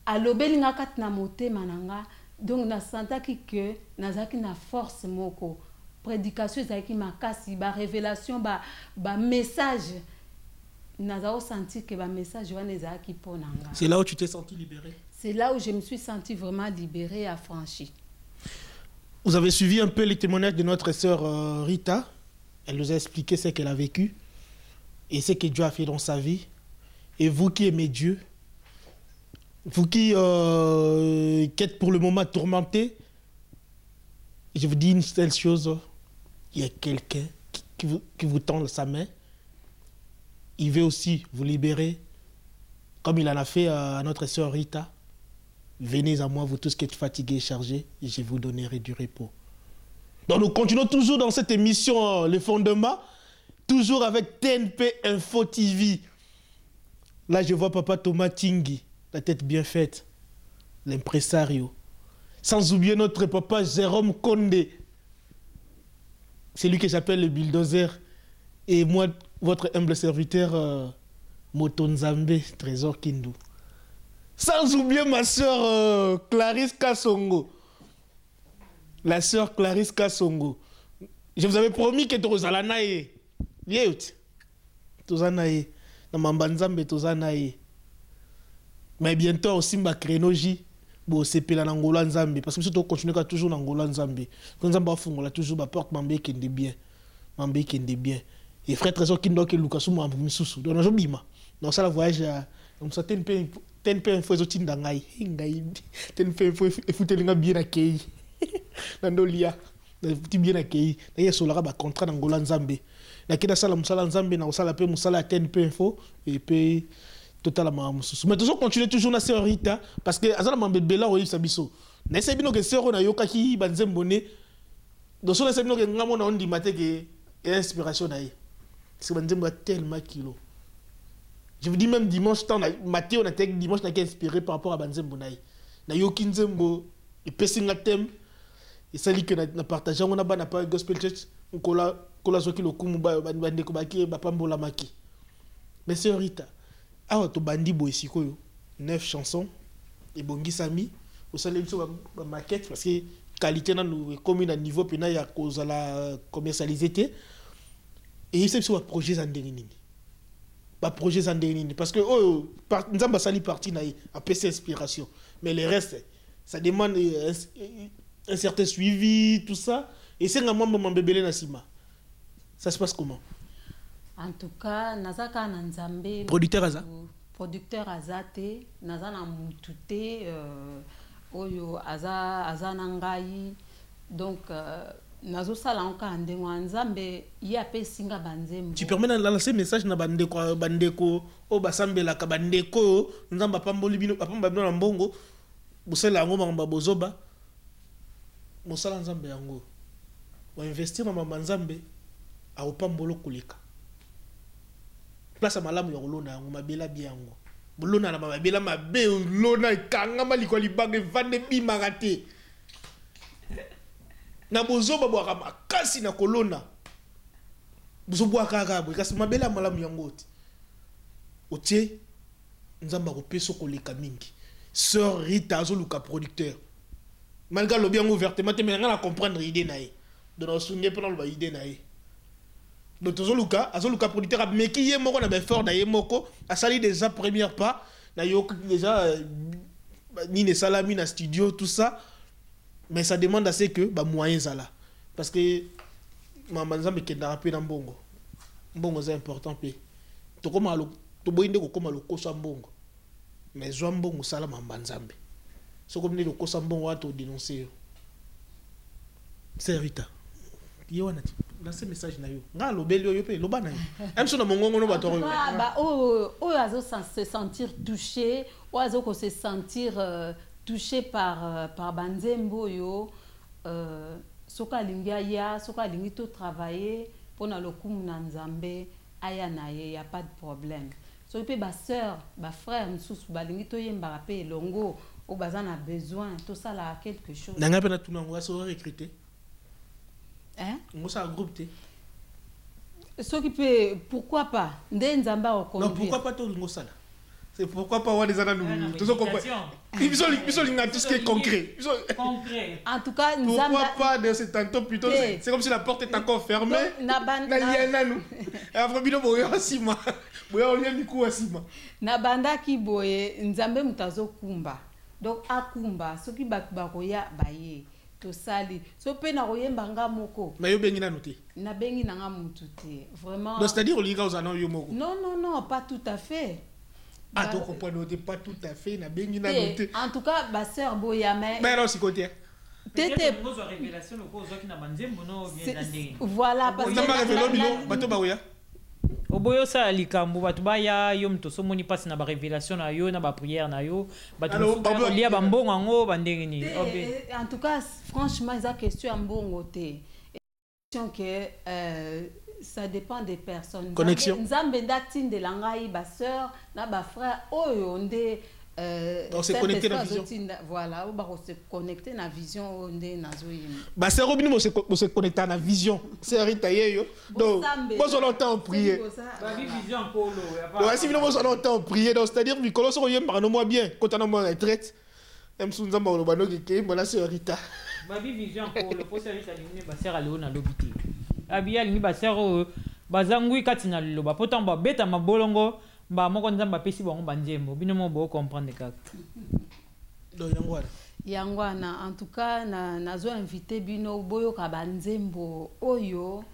Speaker 1: a lobelinga kat na motema nanga. Donc na sentaki que nazaki na force moko. Prédication ezaki makasi ba révélation ba message. Nazao senti que ba message wana ezaki ponanga.
Speaker 3: C'est là où tu t'es senti libéré.
Speaker 1: C'est là où je me suis senti vraiment libérée, affranchie.
Speaker 3: Vous avez suivi un peu les témoignages de notre sœur Rita. Elle nous a expliqué ce qu'elle a vécu et ce que Dieu a fait dans sa vie. Et vous qui aimez Dieu, vous qui êtes pour le moment tourmentés, je vous dis une seule chose, il y a quelqu'un qui vous tend sa main. Il veut aussi vous libérer, comme il en a fait à notre sœur Rita. Venez à moi, vous tous qui êtes fatigués et chargés, et je vous donnerai du repos. Donc nous continuons toujours dans cette émission Les Fondements, toujours avec TNP Info TV. Là, je vois Papa Thomas Tingui, la tête bien faite, l'impresario. Sans oublier notre papa Jérôme Condé. C'est lui que j'appelle le bulldozer. Et moi, votre humble serviteur, Motonzambe, Trésor Kindu. Sans oublier ma sœur Clarisse Kassongo. La sœur Clarisse Kassongo. Je vous avais promis que tu vas aller. Tozanaye. Namambanzambe tozanaye. Mais bientôt aussi ma crénologie. Bon, c'est pela n'angola nzambe. Parce que si tu continues à toujours n'angola nzambe. Quand nzambe afungola toujours ma porte mambe kende bien. Mambe kende bien. Et frère Trésor Kindo ke Lukasu mo amisusu. Donc je bima. Donc ça la voyage comme ça TNP Info ezotinda ngai. Ngai TNP Info efutelinga bien akei. Nandolia. Efuti bien akei. Na yesola ba contrat n'angola nzambe. Na kida sala musala nzambe na osala pe musala TNP Info et puis totalement mususu. Mais toujours continuer toujours na sœur Rita parce que azala mambebela oyi sabiso. Na sebino ke sœur na yokaki banzembone. Donc so na sebino ke ngamo na ondi mateke inspiration na ye. C'est banzembo tellement kilo. Je vous dis même dimanche temps matin on a été dimanche na inspiré par rapport à banzembo na ye. Na yoki nzembo et pesinga thème et ça dit que na partager on a ba na pas gospel church on kola soki lokumu ba bande ko baki ba pambola maki. Mais sœur Rita awa to bandi boy sikoyo 9 chansons et bongi sami au salé sur ma maquette parce que qualité na nous commune à niveau pena ya cause la commercialiser et c'est sur projet zandenini ba projet zandenini parce que oh nzamba sali parti na a PC inspiration mais le reste ça demande un certain suivi tout ça et c'est ngamba mambebele na sima ça se passe comment?
Speaker 1: En tout cas, nazaka na nzambe
Speaker 3: producteur
Speaker 1: azate nazana mutute oyo aza nangai donc nazo sala onka ndengwa nzambe ya pesinga banzembo.
Speaker 3: Tu permets de lancer message na bandeko o basambela ka bandeko nzamba pamboli bino pamba bino na mbongo busela ngo mamba bozoba mosala nzambe yango wa investir na mamba nzambe a opambolo kulika place malamu ya kolona yango mabela bien yango Lona na mabela mabe lona kangama liko libanga vande bimarate. Na bozo babwaka makasi na kolona. Bozo bwaka kagabo kasi mabela malamu yango ti. Otie nzamba ko peso koleka mingi. Sœur Rita azoluka producteur. Malgré le bien ouvertement mais nga comprendre idée nae. De na sunye pendant le idée nae. Donc azoluka producteur mais qui est moko na be fort na ye moko a sali déjà première pas na yo déjà ni ne salami na studio tout ça mais ça demande assez que ba moyens là parce que mama nzambe kenda rapé na mbongo c'est important pe to koma lo to boyinde ko koma lo kosa mbongo mais zo mbongo sala mama nzambe so comme ni lo kosa mbongo ato dénoncer c'est Rita yo wana dans ce message na yo nga lo beli yo pe lo bana yo même so na mongongo no bato
Speaker 1: ba azo se sentir touché ou azo ko se sentir touché par banzembo yo soka lingia ya soka lingi to travailler pour na lokumu na nzambe aya na ye y a pas de problème so pe ba sœur ba frère msusu ba lingi to yemba pe longo o bazana besoin tout ça là quelque chose
Speaker 3: na nga pe na tuna ngo so recruter
Speaker 1: hein
Speaker 3: ngo ça groupe te
Speaker 1: ce qui peut pourquoi pas nzamba o
Speaker 3: non pourquoi pas to ngo sala c'est pourquoi pas avoir des ananous tout ça comprend ils sont tout ce qui est concret
Speaker 1: en tout cas
Speaker 3: pourquoi pas de ce tantôt plutôt c'est comme si la porte est encore fermée na liananu après bino boyo asima boyo olia miku asima
Speaker 1: na banda ki boye nzambe mutazo kumba donc akumba soki bakoya baye to sali so pe na koyemba nga moko
Speaker 3: mais yo bengi nanu te
Speaker 1: na bengi na nga mutu te vraiment
Speaker 3: donc c'est-à-dire olinga ozana yo moko
Speaker 1: non pas tout à fait.
Speaker 3: Ah, tu comprends, pas tout à fait, na bengi na noté.
Speaker 1: En tout cas, ma sœur Boyame.
Speaker 3: Mais alors, c'est côté.
Speaker 1: Tété. Voilà, parce
Speaker 3: que.
Speaker 2: Oboyo sa likambo batu baya yo mto so moni passe na ba révélation na yo na ba prière na yo batu lia ba mbongo ngo bandenge ni.
Speaker 1: En tout cas, franchement, ils a question mbongo te. Question que ça dépend des personnes.
Speaker 3: Connexion.
Speaker 1: Nzambe datine de langai ba sœur na ba frère oyo ndé
Speaker 3: on s'est connecté dans la vision.
Speaker 1: Voilà, on va se connecter dans la vision ondé nazoyim.
Speaker 3: Bah c'est Robin on se connecter dans la vision. C'est Rita yo. Donc moi on entend en prier.
Speaker 2: Ba vision polo.
Speaker 3: Ouais, si on entend en prier donc c'est-à-dire Nicolas so yem par moi bien quand on a moi retraite. Même sous nzamba on bano ke voilà c'est Rita.
Speaker 2: Ba vision polo po c'est Rita ni ba sera le na lobiti. Abia ni ba sera bazangui katina loba potamba beta mabolongo ba moko nzamba pesi bango banjembo bino mo bo comprendre kaka
Speaker 3: do
Speaker 1: yangwana en tout cas nazo invité bino boyo ka banzembo oyo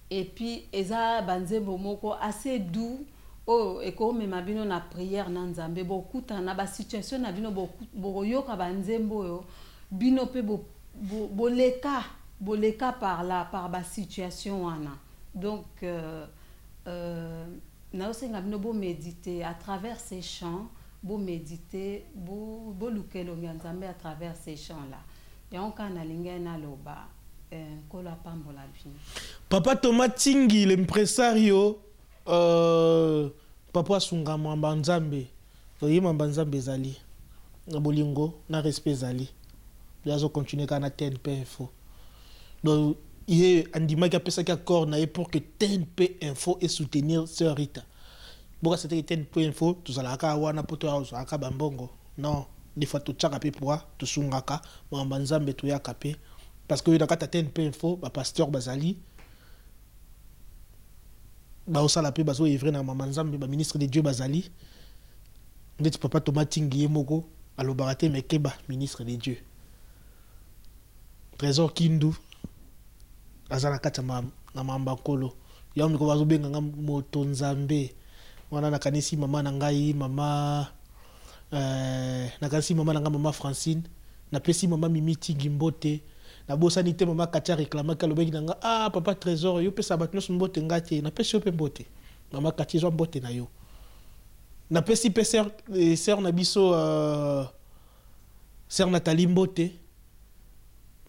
Speaker 1: et puis eza banzembo moko assez doux oh et ko mema bino na prière na nzambe bokuta na ba situation na bino boyo ka banzembo yo bino pe boleka par là par ba situation wana donc nous avons méditer à travers ces chants, beau méditer, beau lukello nzambe à travers ces chants là. Et on can alinga na loba, kola pambola bien.
Speaker 3: Papa Thomas Tingi, l'impresario, papa sunga mamba nzambe, yema nzambe zali, na bolingo na respect zali. Biazo continuer kana TNP info. Donc il andima qui a pensé qu'il accord pour que TNP Info et soutenir Sœur Rita. Pourquoi c'était TNP Info tout ça là wana poto aka bambongo. Non, des fois tout chaka pe pour tout sungaka, mamba nzambe to yakape parce que dans kata TNP Info ba pasteur bazali ba osala pe bazo evrer na mamba nzambe ba ministre de Dieu bazali. Ndeti papa Thomas Tingi moko alobarate mekeba ministre de Dieu. Trésor Kindu azana kata na mamba kolo ya miko bazo benga nga moto nzambe wana nakanisi mama na ngai mama nakanisi mama na nga mama Francine na pesi mama Mimi Tingi mbote na bosani te mama Katia réclama ka lobeki na nga ah papa trésor yo pesa batno mbote ngati na pesi yo pe mbote mama Katia zo mbote na yo na pesi pe sœur na biso sœur Nathalie mbote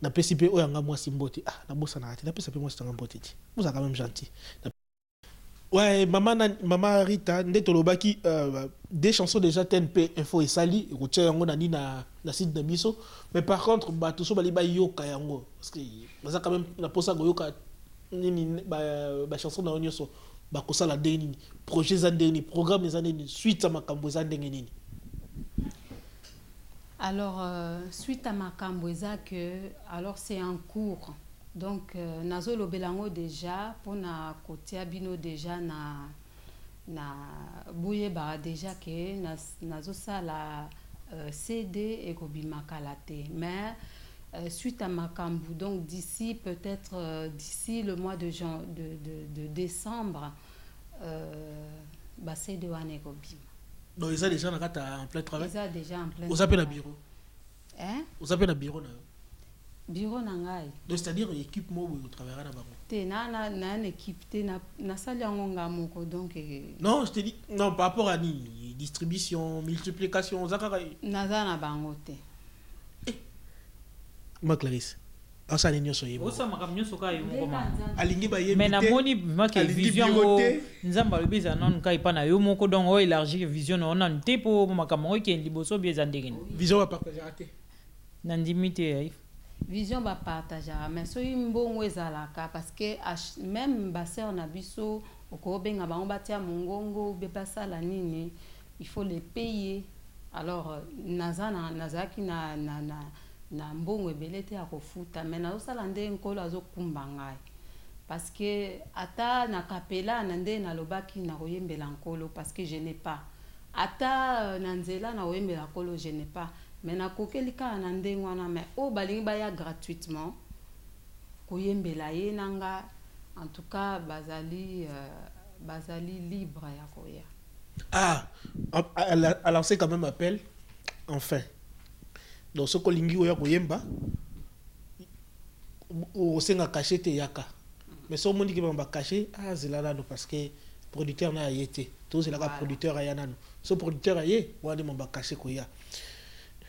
Speaker 3: na pesi pe oyanga mwasi mbote ah na bosa na ati na pesa pe mwasi tanga mbote ti vous êtes quand même gentil Ouais, maman Rita, Ndetolobaki, des chansons déjà TNP Info et Sali, Routier Yango Nani na site de Biso. Mais par contre, tout ça, baliba yoka yango. Parce que, ça quand même, la posa goyoka, chanson na onyoso, bakosa la deni, projet zandeni, programme zandeni, suite à ma kambo zandeni.
Speaker 1: Alors, suite à ma camboueza, alors c'est en cours. Donc, nazo lobelango déjà, pour na côté abino déjà na bouye bara déjà que nazo ça la CD et kobima kalate. Mais suite à ma cambou, donc d'ici peut-être d'ici le mois de décembre, CD wane kobima.
Speaker 3: Donc, ils sont déjà en plein travail.
Speaker 1: Ils sont déjà en plein travail.
Speaker 3: Vous appelez le bureau.
Speaker 1: Hein?
Speaker 3: Vous appelez le bureau.
Speaker 1: Bureau nangai.
Speaker 3: Donc, c'est-à-dire l'équipe moi où vous travaillez là-bas.
Speaker 1: Te na une équipe te na sali ngonga moko donc.
Speaker 3: Non, je te dis non par rapport à ni distribution, multiplication, zakara.
Speaker 1: Naza na bango te.
Speaker 3: Ma Clarisse. Asa ni nyoso yebo.
Speaker 2: Osa makamnyoso ka yo moko ma.
Speaker 3: Alingi ba yebo.
Speaker 2: Mais na moni maki vision o nzamba lobiza non kai pa na yo moko donc o élargir vision on en te po makamoko ke liboso bieza ndengeni.
Speaker 3: Vision va partager raté.
Speaker 2: Nandimite ai.
Speaker 1: Vision va partager mais so mbongo ezalaka parce que même basser na biso okobenga bango batia mongongo be basala nini il faut les payer. Alors nazaki na mbongo ebele te ya kofuta mais nazosala nde nkolo azokumba ngai parce que ata na kapela na nde nalobaki na koyembela nkolo parce que je n'ai pas ata na nzela na koyembela nkolo je n'ai pas mais na kokeli kaka na ndenge wana mais oyo balingi baya gratuitement koyembela ye nanga en tout cas bazali libre ya koya.
Speaker 3: Ah, elle a lancé quand même appel enfin. Donc ce kolingi oya koyemba o senga caché te yaka. Mais so moni ki ba caché zelala no parce que producteur na yete. Tout c'est là producteur ayana no. Ce producteur ayé wani mo ba caché koya.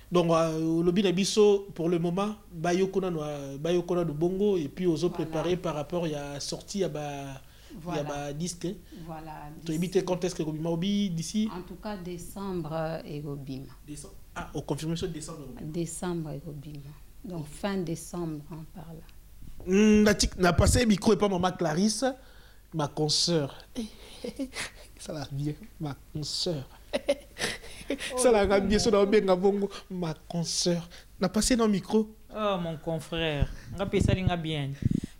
Speaker 3: Donc le bina biso pour le moment bayokona do bongo et puis aux autres préparés par rapport à sortie ya ba disque.
Speaker 1: Voilà.
Speaker 3: Tu éviter quand est-ce que Gobima obi d'ici?
Speaker 1: En tout cas décembre et Gobima.
Speaker 3: Décembre. Ah, au confirmation de décembre.
Speaker 1: Décembre et Gobima. Donc fin décembre on parle.
Speaker 3: Na passé micro et pas maman Clarisse, ma consoeur. Ça va bien, ma consoeur. Ça l'a bien sur la benga bongo, ma consoeur. Na passé dans le micro.
Speaker 2: Oh mon confrère, nga pesa linga bien.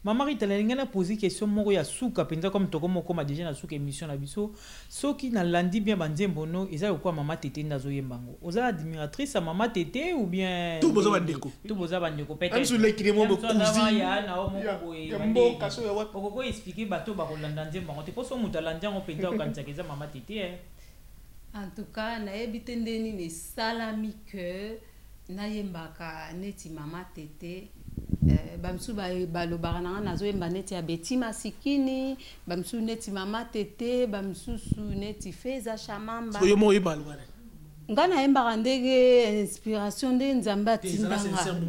Speaker 2: Maman Rita na posé question moko ya suka penza comme toko moko ma déjà na suka émission na biso. Soki na landi bien banzembo no, eza quoi maman Tété ndazo yembango. Oza admiratrice à maman Tété ou bien
Speaker 3: tout boza bandeko.
Speaker 2: Tout boza bandeko peut-être.
Speaker 3: Même sur les clients mo cousin.
Speaker 2: Ya na o moko boye.
Speaker 3: Mbo kaso ya wat.
Speaker 2: Okoko expliquer bato ba kolanda nzembango. Te poso muta landi ngo penza okanisa keza maman Tété.
Speaker 1: En tout cas, na ebite ndeni ni salami que na yembaka neti mama Tété. Bamsu balobaka nanga nazoyemba neti ya Betty Masikini, bamsu neti mama Tété, bamsu su neti Feza Shamamba.
Speaker 3: So yo mo yebala.
Speaker 1: Nga na yembaka ndenge inspiration nde Nzambe atindanga.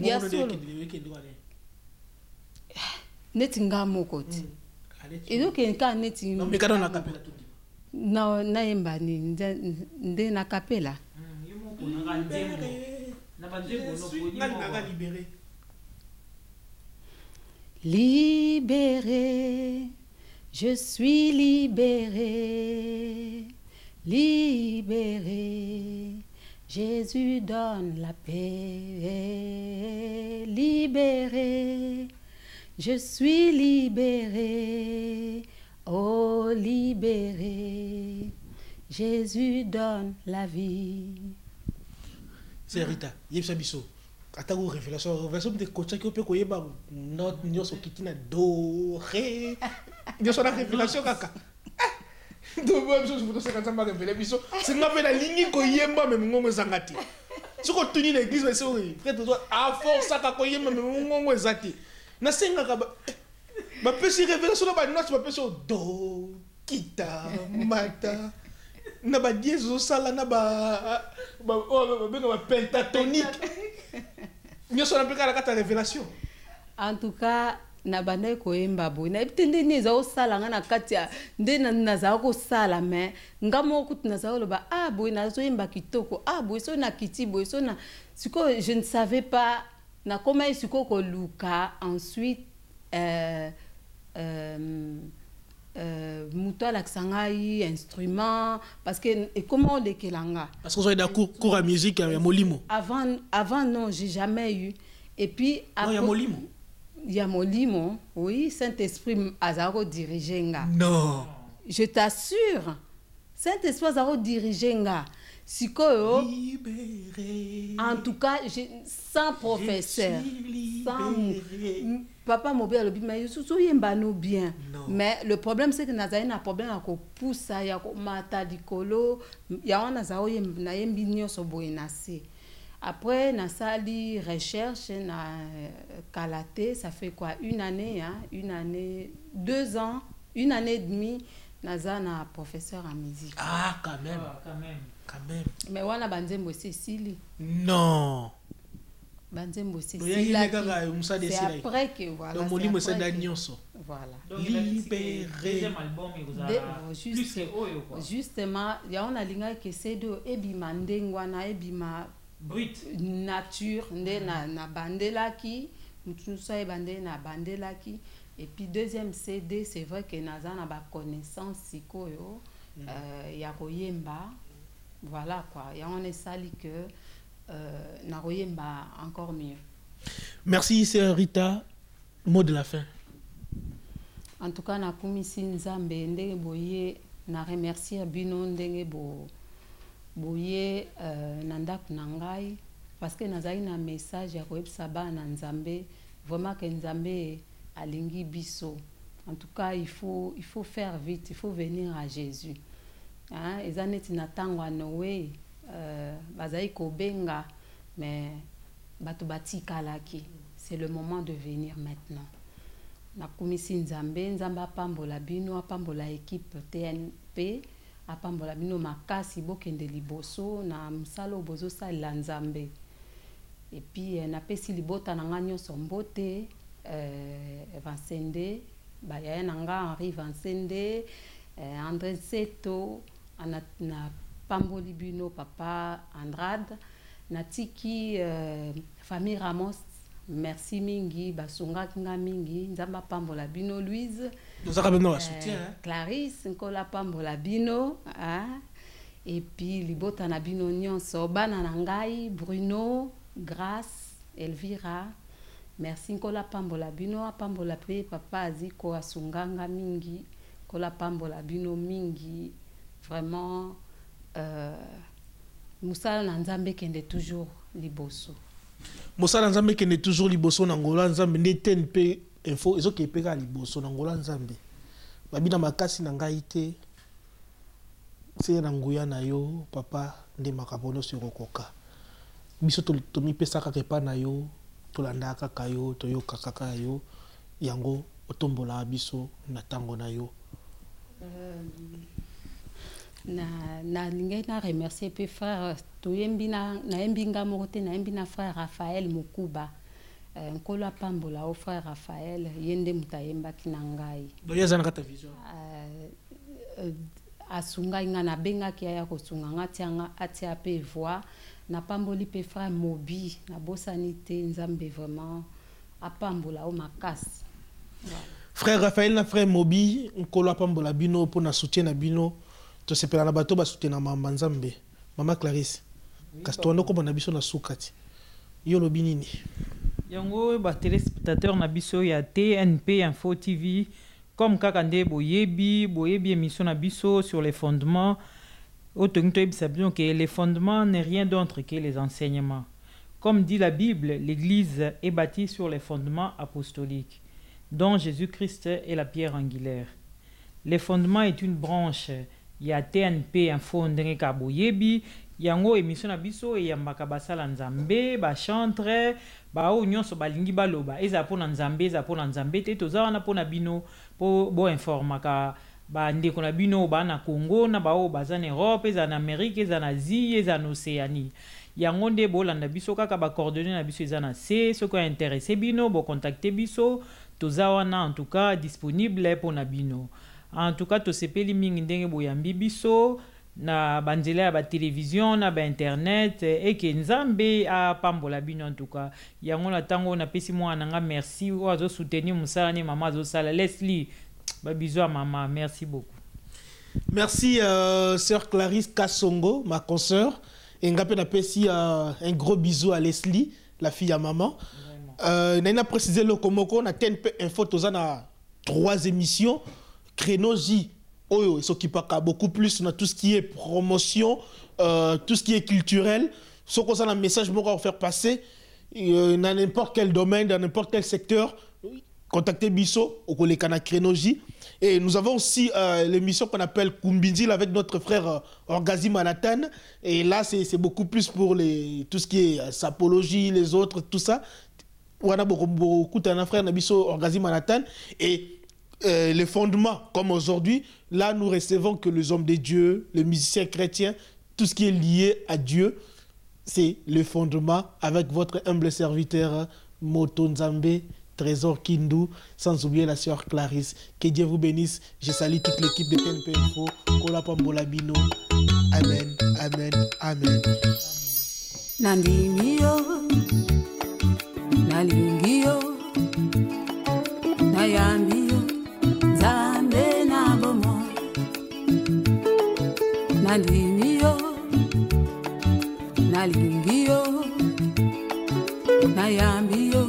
Speaker 1: Ya solo. Neti nga moko ti. Ezo kenka neti.
Speaker 3: Non mais kana na kapela tout.
Speaker 1: Na yemba ni nde na kapela.
Speaker 2: Yo moko na nzembo. Na banzembo no poni mo.
Speaker 3: Libéré.
Speaker 1: Libéré, je suis libéré, libéré, Jésus donne la paix. Libéré, je suis libéré, oh libéré, Jésus donne la vie.
Speaker 3: C'est Rita, Yepsa Bisso. Atago révélation de coach qui peut koyeba note nyoso kitina do ré nyoso na révélation kaka do même chose pour ça quand ça m'a révélé biso c'est nga la ligne koyemba mais ngongo zangati soko tuni na église mais c'est frère toi à force ça koyemba mais ngongo zati na senga ka ba pesi révélation ba note ba pesi do kita mata na ba dièse sala na ba pentatonique. Nous sommes la révélation.
Speaker 1: En tout cas, na banda koyemba boy na tende neza osala nga na kati ya nde nazala kosala mais nga moko nazala loba boy nazoyemba kitoko boy so na kiti boy so na siko je ne savais pas na koma siko koluka ensuite muto alakisa ngai instrument parce que comment lekelanga
Speaker 3: parce que vous avez des cours à musique ya molimo
Speaker 1: avant non j'ai jamais eu et puis
Speaker 3: ya molimo
Speaker 1: ya molimo oui Saint-Esprit azaro diriger nga
Speaker 3: non
Speaker 1: je t'assure Saint-Esprit azaro diriger nga sikoyo en tout cas sans professeur sans papa mobile alobi mais surtout yemba no bien mais le problème c'est que nazali na problème ya kopusa ya komata likolo ya wana zao na yembi nyonso boye na se. Après nasali recherche na kalaté, ça fait quoi une année 2 ans, 1 année et demie naza na professeur en musique.
Speaker 3: Quand même.
Speaker 1: Mais wana banzembo Cécile.
Speaker 3: Non.
Speaker 1: Banzembo Cécile.
Speaker 3: C'est
Speaker 1: après que voilà.
Speaker 3: Donc molimo c'est d'anyonso.
Speaker 1: Voilà.
Speaker 3: Libéré.
Speaker 2: Deuxième album
Speaker 1: justement, ya on a linga que c'est de ebima ndengwana ebima
Speaker 2: brut
Speaker 1: nature nde na bandelaki mutunusa ebande na bandelaki et puis deuxième CD c'est vrai que naza na ba connaissance sikoyo ya koyemba voilà quoi ya on est sali que na koyemba encore mieux.
Speaker 3: Merci sœur Rita, mot de la fin.
Speaker 1: En tout cas na kumisi nzambe ndenge boye na remercier bino ndenge boye na ndako na ngai parce que nazali na message ya koyebisa bana nzambe vraiment que nzambe alingi biso. En tout cas il faut faire vite, il faut venir à Jésus. Ezaneti na tango a Noé bazali kobenga mais bato batikalaki. C'est le moment de venir maintenant. Na kumisi nzambe apambola bino, apambola équipe TNP, apambola bino makasi bokende liboso na msalo bozo sala nzambe. Et puis na pesi libota na nga nyonso mbote Vansende baya na nga Henri Vansende, André Seto na pamboli bino papa Andrade, na tiki famille Ramos. Merci mingi basunga kinga mingi nzamba pambola bino Louise
Speaker 3: nous avons besoin de soutien
Speaker 1: Clarisse nkola pambola bino et puis libota na bino nyonso bana na ngai Bruno Grace Elvira merci nkola pambola bino pambola pe papa aziko asunganga mingi kola pambola bino mingi vraiment musala na nzambe kende toujours liboso.
Speaker 3: Mosala nzambe kende toujours liboso na ngola nzambe nde TNP info ezo kepeka liboso na ngola nzambe babina makasi na ngai te se na nguya na yo papa nde makabono sikokoka biso tomipesaka kepa na yo tolandaka kaka yo toyoka kaka yo yango otombola biso na tango na yo.
Speaker 1: na lingai na remercier pe frère toyembi na embinga mokote na embi na frère Raphaël Mokuba nkolo apambola o frère Raphaël yende mutayemba kinangai
Speaker 3: doyeza na kata vision
Speaker 1: asunga nga na benga ki ya kosunga ngatianga atia pe voix na pamboli pe frère Mobi na bosanité nzambe vraiment apambola o makasi.
Speaker 3: Frère Raphaël na frère Mobi nkolo apambola bino pour na soutien na bino to sepela na bato ba soutien na mama nzambe mama Clarisse kasi to ndoko na biso na sukati yo lobi nini
Speaker 2: yango ba téléspectateurs na biso ya TNP Info TV comme kaka nde boyebi émission na biso sur les fondements que les fondements n'est rien d'autre que les enseignements. Comme dit la Bible, l'Église est bâtie sur les fondements apostoliques, dont Jésus-Christ est la pierre angulaire. Les fondements est une branche. Il y a TNP Info ndenge ka boyebi yango émission na biso e yambaka basala nzambe ba chantre ba o nyonso balingi baloba eza pona nzambe te toza na pona bino po bo informaka ba ndeko na bino ba na Congo na ba o baza na Europe eza na Amérique eza na Asie eza na Océanie yango nde bolanda biso kaka ba coordonnées na biso eza na C ce ko intéressé bino bo contacter biso toza wana en tout cas disponible pour na bino. En tout cas tosepeli mingi ndenge boyambi biso na banzela ya ba télévision na ba internet et que nzambe a pambola bino en tout cas yango na tango na pesi mwana nga merci ozo soutenir musala ne mama zo sala Leslie ba bisous à maman, merci beaucoup.
Speaker 3: Merci sœur Clarisse Kassongo, ma consoeur, et ngape na pesi un gros bisou à Leslie, la fille à maman. Naina précisé le komoko na TNP Info toza na 3 émissions créneau J. Oyo, il s'occupe beaucoup plus de tout ce qui est promotion, tout ce qui est culturel. Ce qu'on a un message pour faire passer dans n'importe quel domaine, dans n'importe quel secteur, contactez Bisso au collègue Crénologie. Et nous avons aussi l'émission qu'on appelle Kumbinzil avec notre frère Orgazi Manhattan. Et là, c'est beaucoup plus pour tout ce qui est sapologie, les autres, tout ça. On a beaucoup de frères Bisso Orgazi Manhattan. Et les fondements, comme aujourd'hui, là nous recevons que les hommes de Dieu, les musiciens chrétiens, tout ce qui est lié à Dieu, c'est le fondement avec votre humble serviteur Moto Nzambe, Trésor Kindu, sans oublier la sœur Clarisse. Que Dieu vous bénisse. Je salue toute l'équipe de TNP Info. Kola Pambolabino. Amen, amen, amen.
Speaker 1: Nandimio, Nalingio, Nayambio. Zambe na bomo Nalimio Nalingio Nayambio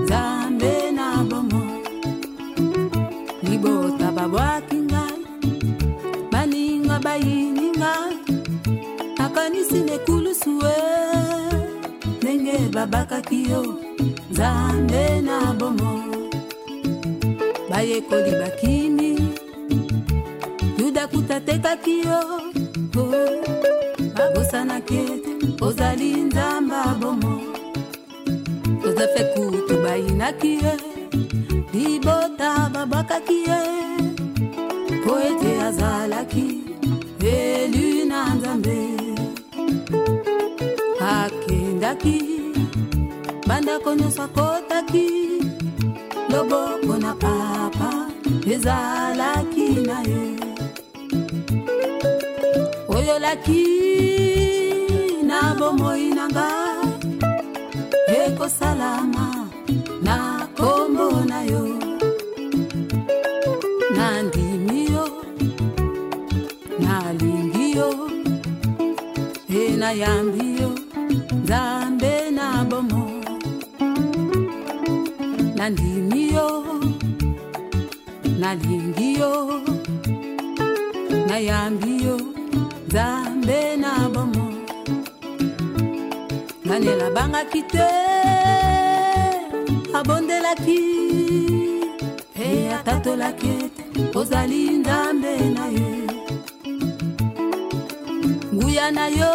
Speaker 1: Zambe na bomo Libota babwaki ngai Baninga bayini ngai Akanisi nekulusuwe Nenge babakakio Zambe na bomo Baye kodi bakimi Yuda kutateka kiyo Babosa na kete Ozali nzamba bomo Ozafe kutu bayi na kiye Libota babaka kiye Poete azalaki Elu na nzambe Akendaki Banda konyo sakotaki Loboko na papa ezalaki na ye oyolaki na bomoi nanga eko salama na kombo na yo nandimi yo nalingi yo enayambi yo nzambe na bomo nandimi yo nalingi yo nayambi yo nzambe na bomo nanela bangaki te abondelaki e atatolaki ete ozali nzambe na ye nguya na yo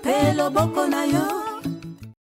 Speaker 1: pe loboko na yo